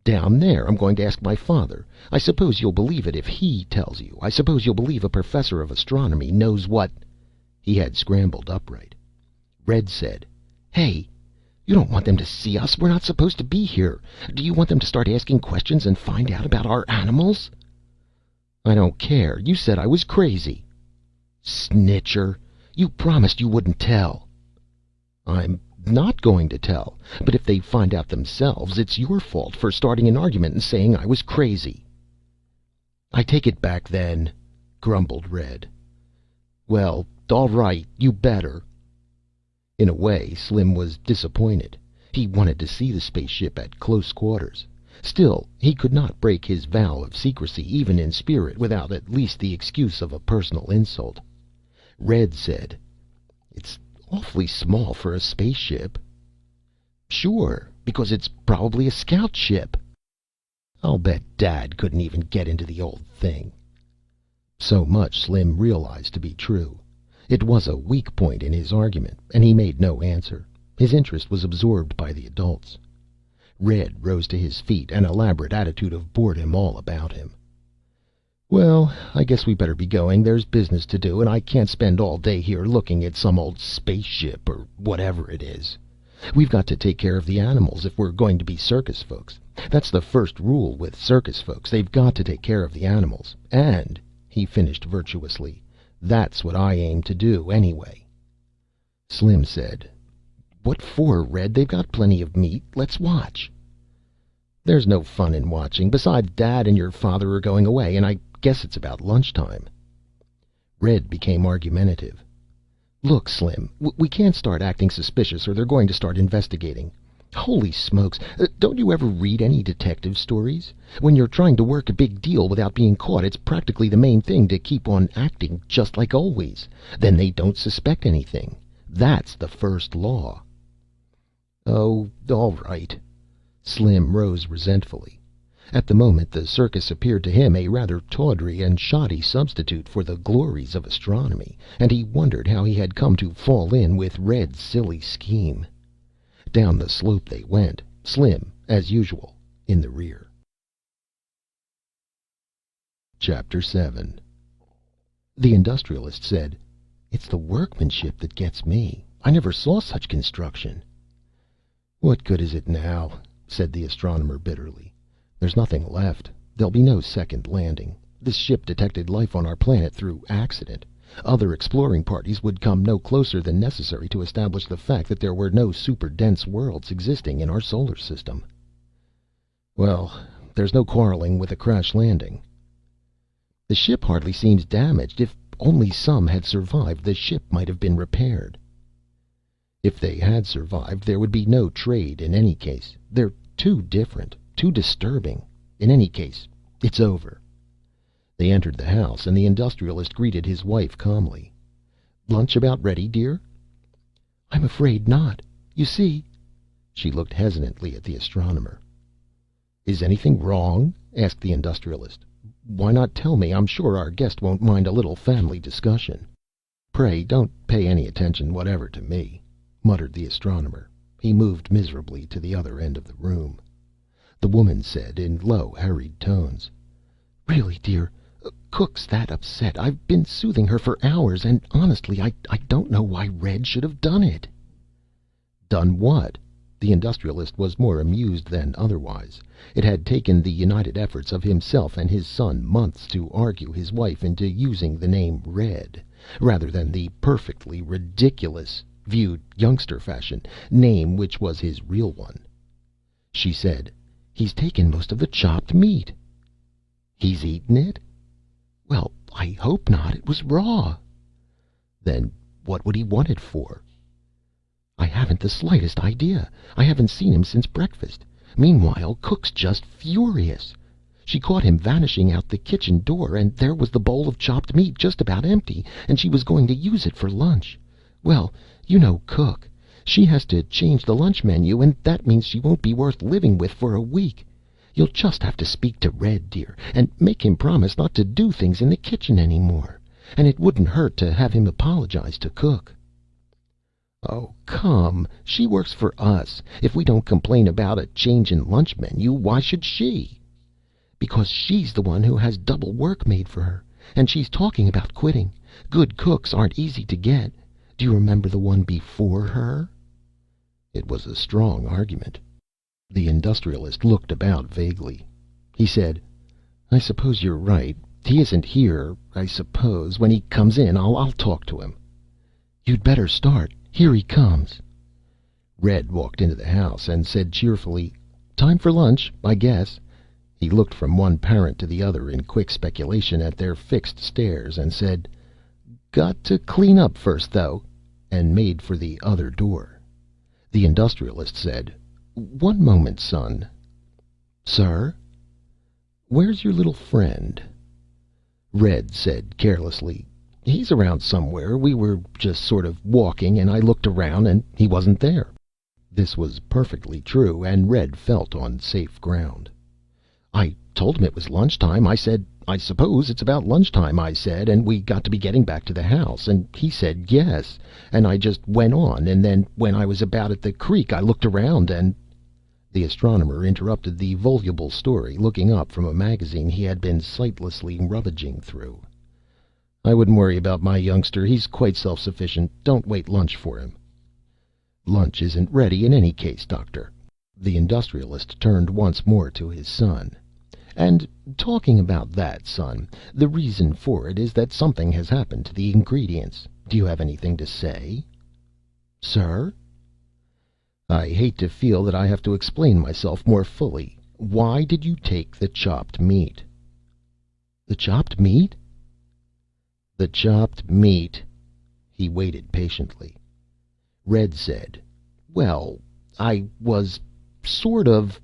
[SPEAKER 1] "Down there. I'm going to ask my father. I suppose you'll believe it if he tells you. I suppose you'll believe a professor of astronomy knows what—" He had scrambled upright. Red said, "Hey, you don't want them to see us. We're not supposed to be here. Do you want them to start asking questions and find out about our animals?" "I don't care. You said I was crazy." "Snitcher. You promised you wouldn't tell." "I'm not going to tell. But if they find out themselves, it's your fault for starting an argument and saying I was crazy." "I take it back then," grumbled Red. "Well, all right. You better." In a way, Slim was disappointed. He wanted to see the spaceship at close quarters. Still, he could not break his vow of secrecy, even in spirit, without at least the excuse of a personal insult. Red said, "It's awfully small for a spaceship." "Sure, because it's probably a scout ship." "I'll bet Dad couldn't even get into the old thing." So much Slim realized to be true. It was a weak point in his argument, and he made no answer. His interest was absorbed by the adults. Red rose to his feet, an elaborate attitude of boredom all about him. "Well, I guess we better be going. There's business to do, and I can't spend all day here looking at some old spaceship or whatever it is. We've got to take care of the animals if we're going to be circus folks. That's the first rule with circus folks. They've got to take care of the animals. And," he finished virtuously, "that's what I aim to do anyway." Slim said, "What for, Red? They've got plenty of meat. Let's watch." "There's no fun in watching. Besides, Dad and your father are going away, and I guess it's about lunchtime." Red became argumentative. "Look, Slim, we can't start acting suspicious or they're going to start investigating. Holy smokes, don't you ever read any detective stories? When you're trying to work a big deal without being caught, it's practically the main thing to keep on acting just like always. Then they don't suspect anything. That's the first law." "Oh, all right." Slim rose resentfully. At the moment, the circus appeared to him a rather tawdry and shoddy substitute for the glories of astronomy, and he wondered how he had come to fall in with Red's silly scheme. Down the slope they went, Slim, as usual, in the rear. Chapter 7. The industrialist said, "It's the workmanship that gets me. I never saw such construction." "What good is it now?" said the astronomer bitterly. "There's nothing left. There'll be no second landing. This ship detected life on our planet through accident. Other exploring parties would come no closer than necessary to establish the fact that there were no super-dense worlds existing in our solar system. Well, there's no quarreling with a crash landing. The ship hardly seems damaged. If only some had survived, the ship might have been repaired. If they had survived, there would be no trade in any case. They're too different, too disturbing. In any case, it's over. They entered the house, and the industrialist greeted his wife calmly. "Lunch about ready, dear?" "I'm afraid not. You see—" She looked hesitantly at the astronomer. "Is anything wrong?" asked the industrialist. "Why not tell me? I'm sure our guest won't mind a little family discussion." "Pray don't pay any attention whatever to me," muttered the astronomer. He moved miserably to the other end of the room. The woman said in low, hurried tones, "Really, dear, Cook's that upset. I've been soothing her for hours, and honestly, I don't know why Red should have done it." "Done what?" The industrialist was more amused than otherwise. It had taken the united efforts of himself and his son months to argue his wife into using the name Red, rather than the perfectly ridiculous, viewed youngster fashion, name which was his real one. She said, "He's taken most of the chopped meat." "He's eaten it?" "Well, I hope not. It was raw." "Then what would he want it for?" "I haven't the slightest idea. I haven't seen him since breakfast. Meanwhile, Cook's just furious. She caught him vanishing out the kitchen door, and there was the bowl of chopped meat just about empty, and she was going to use it for lunch. Well, you know Cook. She has to change the lunch menu, and that means she won't be worth living with for a week. You'll just have to speak to Red, dear, and make him promise not to do things in the kitchen any more. And it wouldn't hurt to have him apologize to Cook." "Oh, come. She works for us. If we don't complain about a change in lunch menu, why should she?" "Because she's the one who has double work made for her. And she's talking about quitting. Good cooks aren't easy to get. Do you remember the one before her?" It was a strong argument. The industrialist looked about vaguely. He said, "I suppose you're right. He isn't here. I suppose when he comes in, I'll talk to him." "You'd better start. Here he comes." Red walked into the house and said cheerfully, "Time for lunch, I guess." He looked from one parent to the other in quick speculation at their fixed stares and said, "Got to clean up first, though," and made for the other door. The industrialist said, "One moment, son." "Sir?" "Where's your little friend?" Red said carelessly, "He's around somewhere. We were just sort of walking, and I looked around, and he wasn't there." This was perfectly true, and Red felt on safe ground. "I told him it was lunchtime. I said, 'I suppose it's about lunchtime,' I said, 'and we got to be getting back to the house.' And he said yes, and I just went on, and then when I was about at the creek, I looked around and—" The astronomer interrupted the voluble story, looking up from a magazine he had been sightlessly rummaging through. "I wouldn't worry about my youngster. He's quite self-sufficient. Don't wait lunch for him." "Lunch isn't ready in any case, Doctor." The industrialist turned once more to his son. "And talking about that, son, the reason for it is that something has happened to the ingredients. Do you have anything to say?" "Sir?" "I hate to feel that I have to explain myself more fully. Why did you take the chopped meat?" "The chopped meat?" "The chopped meat." He waited patiently. Red said, "Well, I was sort of—"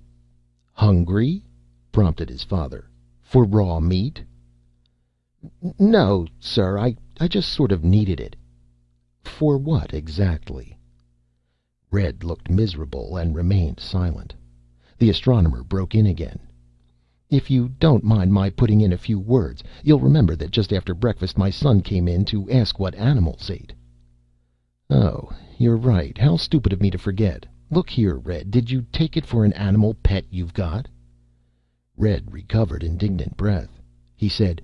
[SPEAKER 1] "Hungry?" prompted his father. "For raw meat?" "No, sir. I just sort of needed it." "For what exactly?" Red looked miserable and remained silent. The astronomer broke in again. "If you don't mind my putting in a few words, you'll remember that just after breakfast my son came in to ask what animals ate." "Oh, you're right. How stupid of me to forget. Look here, Red, did you take it for an animal pet you've got?" Red recovered indignant breath. He said,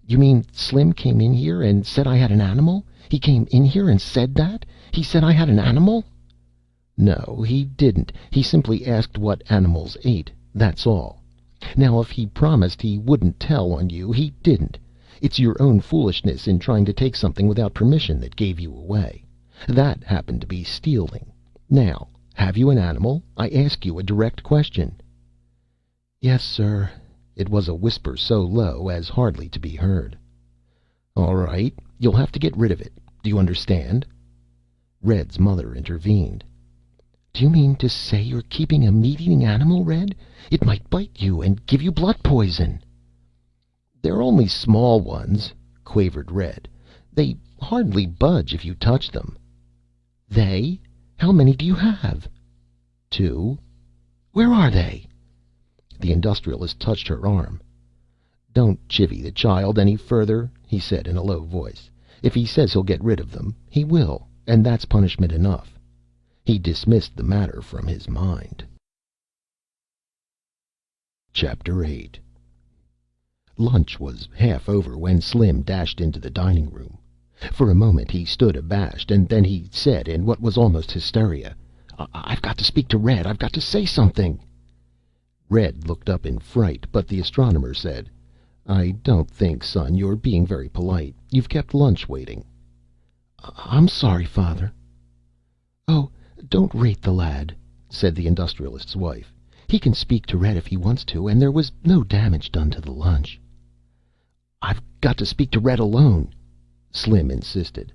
[SPEAKER 1] "You mean Slim came in here and said I had an animal? He came in here and said that? He said I had an animal?" "No, he didn't. He simply asked what animals ate. That's all. Now, if he promised he wouldn't tell on you, he didn't. It's your own foolishness in trying to take something without permission that gave you away. That happened to be stealing. Now, have you an animal? I ask you a direct question." "Yes, sir." It was a whisper so low as hardly to be heard. "All right. You'll have to get rid of it. Do you understand?" Red's mother intervened. "Do you mean to say you're keeping a meat-eating animal, Red? It might bite you and give you blood poison." "They're only small ones," quavered Red. "They hardly budge if you touch them." "They? How many do you have?" "Two." "Where are they?" The industrialist touched her arm. "Don't chivvy the child any further," he said in a low voice. "If he says he'll get rid of them, he will, and that's punishment enough." He dismissed the matter from his mind. Chapter 8. Lunch was half over when Slim dashed into the dining room. For a moment he stood abashed, and then he said in what was almost hysteria, "I've got to speak to Red. I've got to say something." Red looked up in fright, but the astronomer said, "I don't think, son, you're being very polite. You've kept lunch waiting." "I'm sorry, Father." "Oh, don't rate the lad," said the industrialist's wife. "He can speak to Red if he wants to, and there was no damage done to the lunch." "I've got to speak to Red alone," Slim insisted.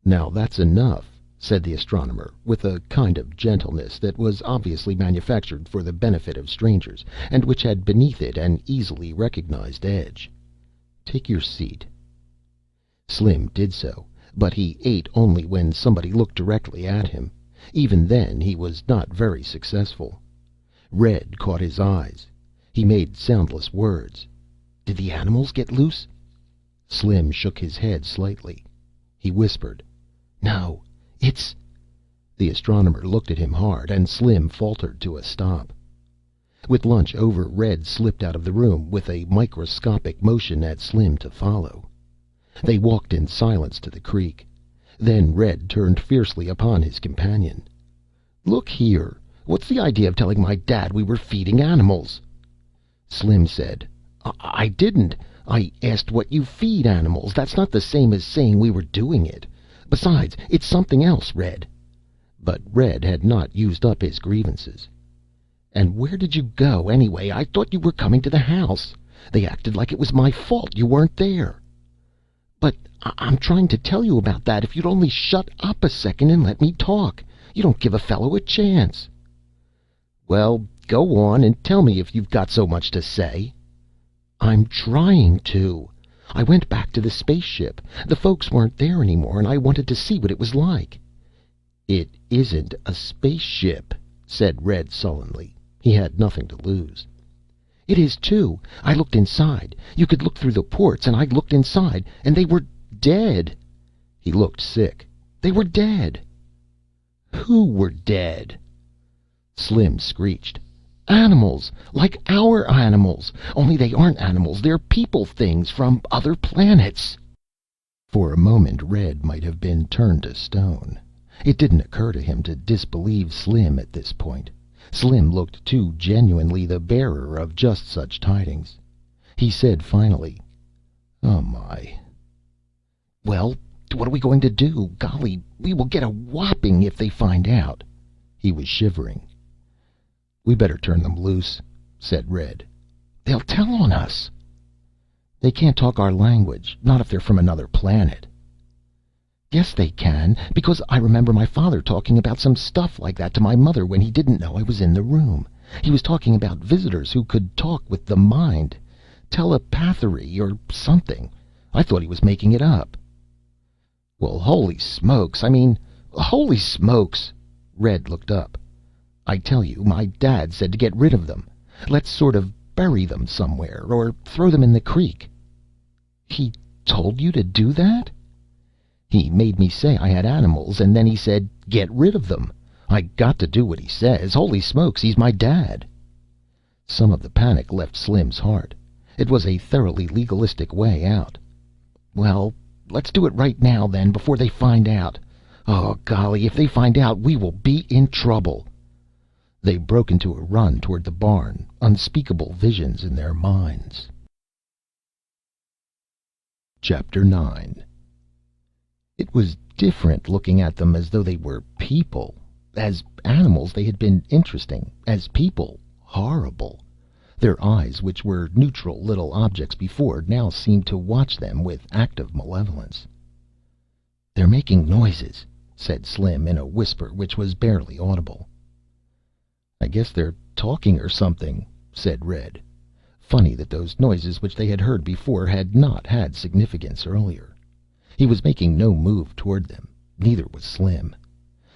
[SPEAKER 1] "Now that's enough," said the astronomer, with a kind of gentleness that was obviously manufactured for the benefit of strangers, and which had beneath it an easily recognized edge. "Take your seat." Slim did so, but he ate only when somebody looked directly at him. Even then he was not very successful. Red caught his eyes. He made soundless words. "Did the animals get loose?" Slim shook his head slightly. He whispered, "No. It's—" The astronomer looked at him hard, and Slim faltered to a stop. With lunch over, Red slipped out of the room with a microscopic motion at Slim to follow. They walked in silence to the creek. Then Red turned fiercely upon his companion. "Look here, what's the idea of telling my dad we were feeding animals?" Slim said, I didn't. I asked what you feed animals. That's not the same as saying we were doing it. Besides, it's something else, Red." But Red had not used up his grievances. "And where did you go, anyway? I thought you were coming to the house. They acted like it was my fault you weren't there." "But I'm trying to tell you about that. If you'd only shut up a second and let me talk. You don't give a fellow a chance." "Well, go on and tell me if you've got so much to say." "I'm trying to. I went back to the spaceship. The folks weren't there anymore, and I wanted to see what it was like." "It isn't a spaceship," said Red sullenly. He had nothing to lose. "It is, too. I looked inside. You could look through the ports, and I looked inside, and they were dead." He looked sick. "They were dead." "Who were dead?" Slim screeched. "Animals, like our animals. Only they aren't animals. They're people things from other planets." For a moment Red might have been turned to stone. It didn't occur to him to disbelieve Slim at this point. Slim looked too genuinely the bearer of just such tidings. He said finally, "Oh my." "Well, what are we going to do? Golly, we will get a whopping if they find out." He was shivering. "We better turn them loose," said Red. "They'll tell on us." "They can't talk our language, not if they're from another planet." "Yes, they can, because I remember my father talking about some stuff like that to my mother when he didn't know I was in the room. He was talking about visitors who could talk with the mind. Telepathy or something. I thought he was making it up." "Well, holy smokes. Holy smokes." Red looked up. "I tell you, my dad said to get rid of them. Let's sort of bury them somewhere, or throw them in the creek." "He told you to do that?" "He made me say I had animals, and then he said, 'Get rid of them.' I got to do what he says. Holy smokes, he's my dad." Some of the panic left Slim's heart. It was a thoroughly legalistic way out. "Well, let's do it right now, then, before they find out. Oh, golly, if they find out, we will be in trouble." They broke into a run toward the barn, unspeakable visions in their minds. Chapter 9. It was different looking at them as though they were people. As animals they had been interesting. As people, horrible. Their eyes, which were neutral little objects before, now seemed to watch them with active malevolence. "They're making noises," said Slim in a whisper which was barely audible. "I guess they're talking or something," said Red. Funny that those noises which they had heard before had not had significance earlier. He was making no move toward them. Neither was Slim.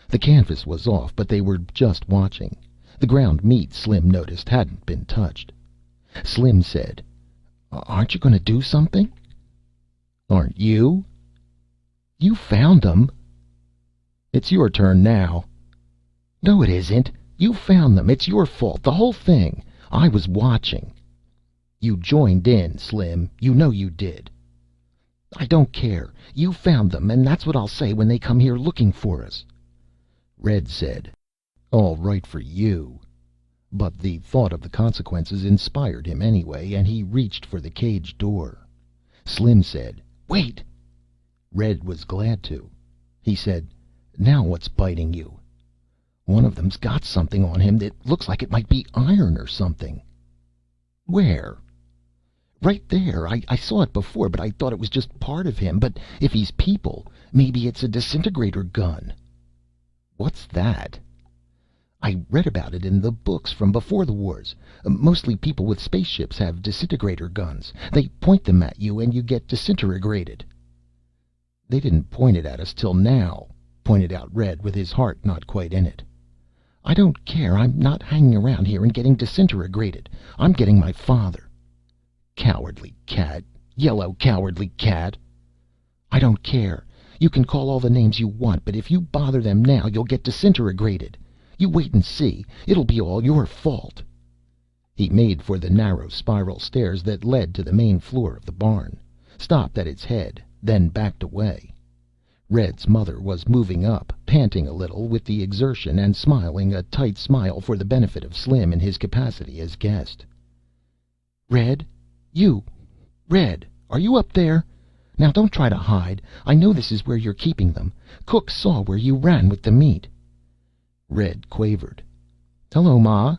[SPEAKER 1] The canvas was off, but they were just watching. The ground meat, Slim noticed, hadn't been touched. Slim said, "Aren't you going to do something?" "Aren't you?" "You found them." "It's your turn now." "No, it isn't. You found them. It's your fault, the whole thing. I was watching." "You joined in, Slim. You know you did." "I don't care. You found them, and that's what I'll say when they come here looking for us." Red said, "All right for you." But the thought of the consequences inspired him anyway, and he reached for the cage door. Slim said, "Wait." Red was glad to. He said, "Now what's biting you?" "One of them's got something on him that looks like it might be iron or something." "Where?" "Right there. I saw it before, but I thought it was just part of him. But if he's people, maybe it's a disintegrator gun." "What's that?" "I read about it in the books from before the wars. Mostly people with spaceships have disintegrator guns. They point them at you and you get disintegrated." "They didn't point it at us till now," pointed out Red, with his heart not quite in it. "I don't care. I'm not hanging around here and getting disintegrated. I'm getting my father." "Cowardly cat. Yellow cowardly cat." "I don't care. You can call all the names you want, but if you bother them now, you'll get disintegrated. You wait and see. It'll be all your fault." He made for the narrow spiral stairs that led to the main floor of the barn, stopped at its head, then backed away. Red's mother was moving up, panting a little with the exertion and smiling a tight smile for the benefit of Slim in his capacity as guest. "Red? You! Red, are you up there? Now don't try to hide. I know this is where you're keeping them. Cook saw where you ran with the meat." Red quavered. "Hello, Ma."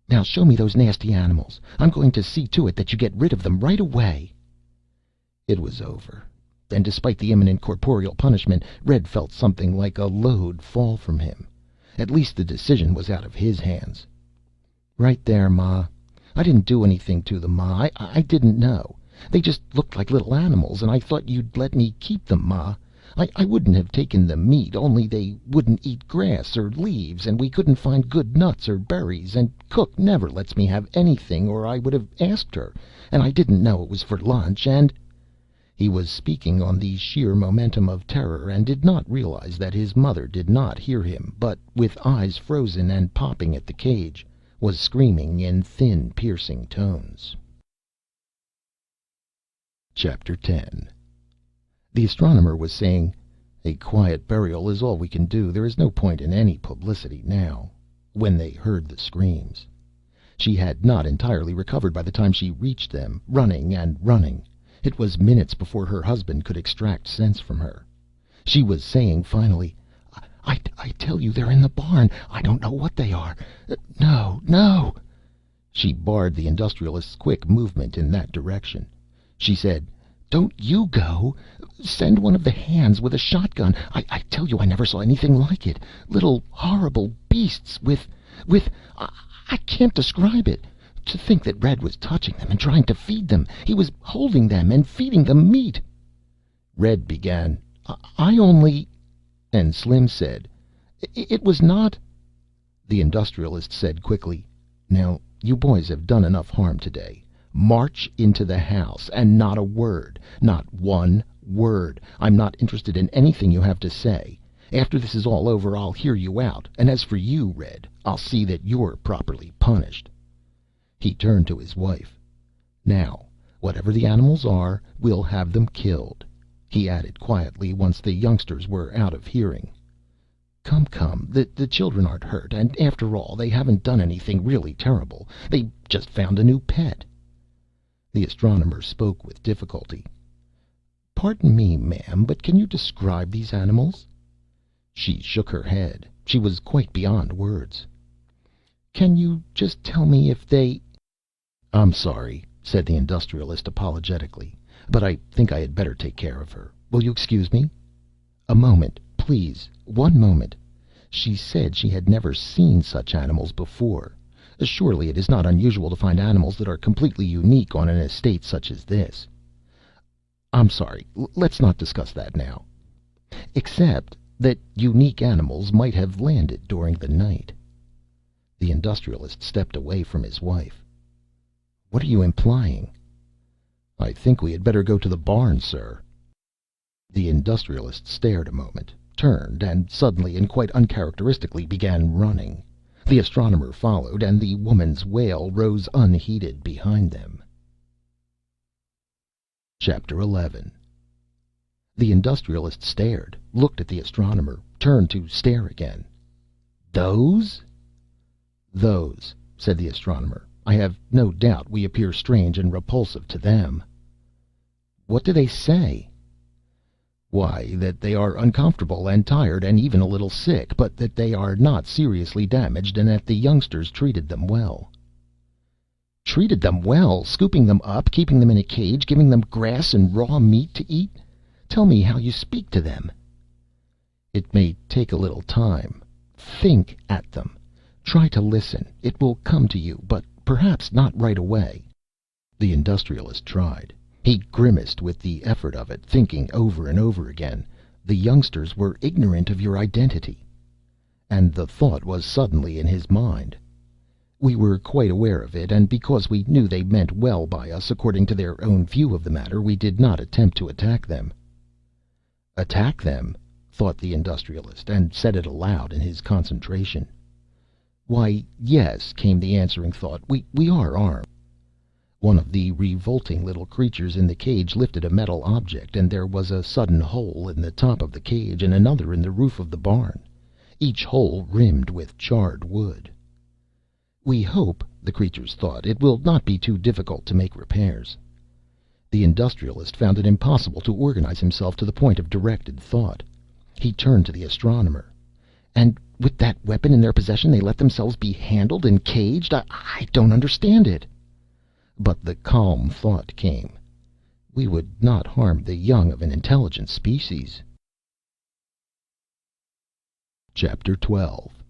[SPEAKER 1] "Now show me those nasty animals. I'm going to see to it that you get rid of them right away." It was over. And despite the imminent corporeal punishment, Red felt something like a load fall from him. At least the decision was out of his hands. "Right there, Ma. I didn't do anything to them, Ma. I didn't know. They just looked like little animals, and I thought you'd let me keep them, Ma. I wouldn't have taken the meat, only they wouldn't eat grass or leaves, and we couldn't find good nuts or berries, and Cook never lets me have anything, or I would have asked her, and I didn't know it was for lunch, and—" He was speaking on the sheer momentum of terror, and did not realize that his mother did not hear him, but, with eyes frozen and popping at the cage, was screaming in thin, piercing tones. Chapter 10. The astronomer was saying, "A quiet burial is all we can do. There is no point in any publicity now," when they heard the screams. She had not entirely recovered by the time she reached them, running and running. It was minutes before her husband could extract sense from her. She was saying finally, I tell you they're in the barn. I don't know what they are. No, no." She barred the industrialist's quick movement in that direction. She said, "Don't you go. Send one of the hands with a shotgun. I tell you I never saw anything like it. Little horrible beasts with I can't describe it. To think that Red was touching them and trying to feed them. He was holding them and feeding them meat." Red began, I only—" And Slim said, It was not—" The industrialist said quickly, "Now, you boys have done enough harm today. March into the house, and not a word. Not one word. I'm not interested in anything you have to say. After this is all over, I'll hear you out. And as for you, Red, I'll see that you're properly punished." He turned to his wife. "Now, whatever the animals are, we'll have them killed," he added quietly once the youngsters were out of hearing. Come, the children aren't hurt, and after all, they haven't done anything really terrible. They just found a new pet." The astronomer spoke with difficulty. Pardon me, ma'am, but can you describe these animals?" She shook her head. She was quite beyond words. "Can you just tell me if they—" "I'm sorry," said the Industrialist apologetically, "but I think I had better take care of her. Will you excuse me?" "A moment, please. One moment. She said she had never seen such animals before. Surely it is not unusual to find animals that are completely unique on an estate such as this. I'm sorry, let's not discuss that now. Except that unique animals might have landed during the night." The Industrialist stepped away from his wife. "What are you implying?" "I think we had better go to the barn, sir." The Industrialist stared a moment, turned, and suddenly and quite uncharacteristically began running. The Astronomer followed, and the woman's wail rose unheeded behind them. Chapter 11. The Industrialist stared, looked at the Astronomer, turned to stare again. "Those?" "Those," said the Astronomer. "I have no doubt we appear strange and repulsive to them." "What do they say?" "Why, that they are uncomfortable and tired and even a little sick, but that they are not seriously damaged and that the youngsters treated them well." "Treated them well? Scooping them up, keeping them in a cage, giving them grass and raw meat to eat? Tell me how you speak to them." "It may take a little time. Think at them. Try to listen. It will come to you, but perhaps not right away." The Industrialist tried. He grimaced with the effort of it, thinking over and over again, "The youngsters were ignorant of your identity." And the thought was suddenly in his mind. "We were quite aware of it, and because we knew they meant well by us according to their own view of the matter, we did not attempt to attack them." "Attack them?" thought the Industrialist, and said it aloud in his concentration. "Why, yes," came the answering thought, we are armed." One of the revolting little creatures in the cage lifted a metal object, and there was a sudden hole in the top of the cage and another in the roof of the barn, each hole rimmed with charred wood. "We hope," the creatures thought, "it will not be too difficult to make repairs." The Industrialist found it impossible to organize himself to the point of directed thought. He turned to the Astronomer. "And with that weapon in their possession they let themselves be handled and caged? I don't understand it." But the calm thought came. "We would not harm the young of an intelligent species." Chapter 12.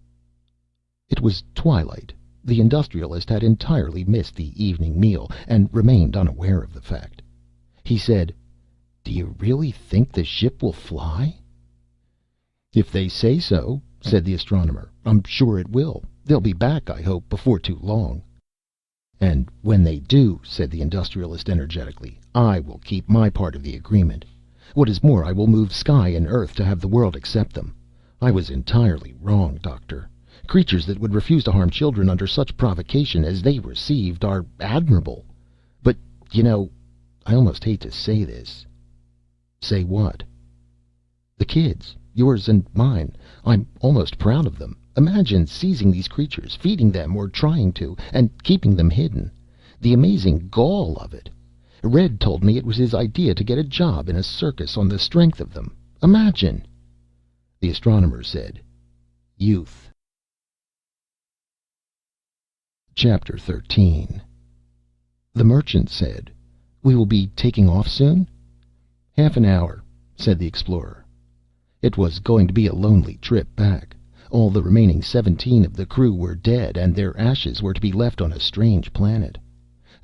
[SPEAKER 1] It was twilight. The Industrialist had entirely missed the evening meal, and remained unaware of the fact. He said, "Do you really think the ship will fly?" "If they say so," said the Astronomer, "I'm sure it will. They'll be back, I hope, before too long." "And when they do," said the Industrialist energetically, "I will keep my part of the agreement. What is more, I will move sky and earth to have the world accept them. I was entirely wrong, Doctor. Creatures that would refuse to harm children under such provocation as they received are admirable. But, you know, I almost hate to say this." "Say what?" "The kids, yours and mine. I'm almost proud of them. Imagine seizing these creatures, feeding them or trying to, and keeping them hidden. The amazing gall of it. Red told me it was his idea to get a job in a circus on the strength of them. Imagine." The Astronomer said, "Youth." Chapter 13. The Merchant said, "We will be taking off soon?" "Half an hour," said the Explorer. It was going to be a lonely trip back. All the remaining 17 of the crew were dead, and their ashes were to be left on a strange planet.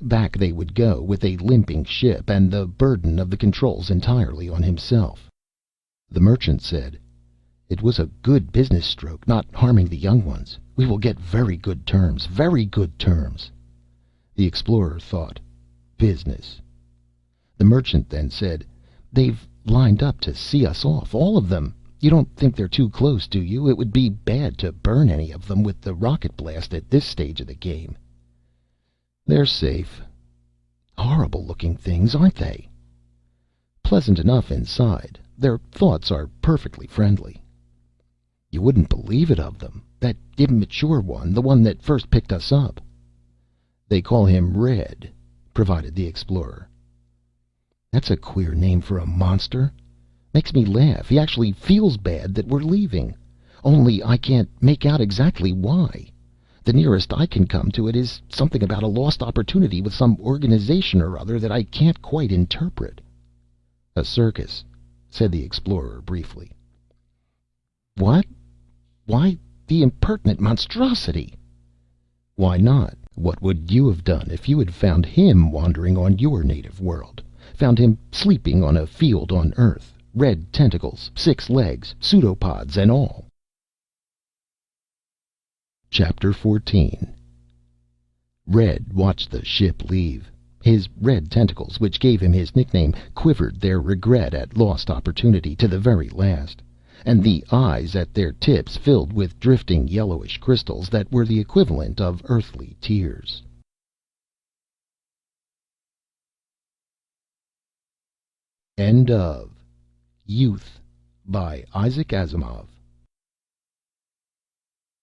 [SPEAKER 1] Back they would go with a limping ship, and the burden of the controls entirely on himself. The Merchant said, "It was a good business stroke, not harming the young ones. We will get very good terms, very good terms." The Explorer thought, "Business." The Merchant then said, "They've lined up to see us off, all of them. You don't think they're too close, do you? It would be bad to burn any of them with the rocket blast at this stage of the game." "They're safe." "Horrible looking things, aren't they?" "Pleasant enough inside. Their thoughts are perfectly friendly." "You wouldn't believe it of them. That immature one, the one that first picked us up." "They call him Red," provided the Explorer. That's a queer name for a monster. Makes me laugh. He actually feels bad that we're leaving. Only I can't make out exactly why. The nearest I can come to it is something about a lost opportunity with some organization or other that I can't quite interpret." "A circus," said the Explorer briefly. "What? Why the impertinent monstrosity?" "Why not? What would you have done if you had found him wandering on your native world? Found him sleeping on a field on Earth, red tentacles, 6 legs, pseudopods and all?" Chapter 14. Red watched the ship leave. His red tentacles, which gave him his nickname, quivered their regret at lost opportunity to the very last, and the eyes at their tips filled with drifting yellowish crystals that were the equivalent of earthly tears. End of Youth by Isaac Asimov.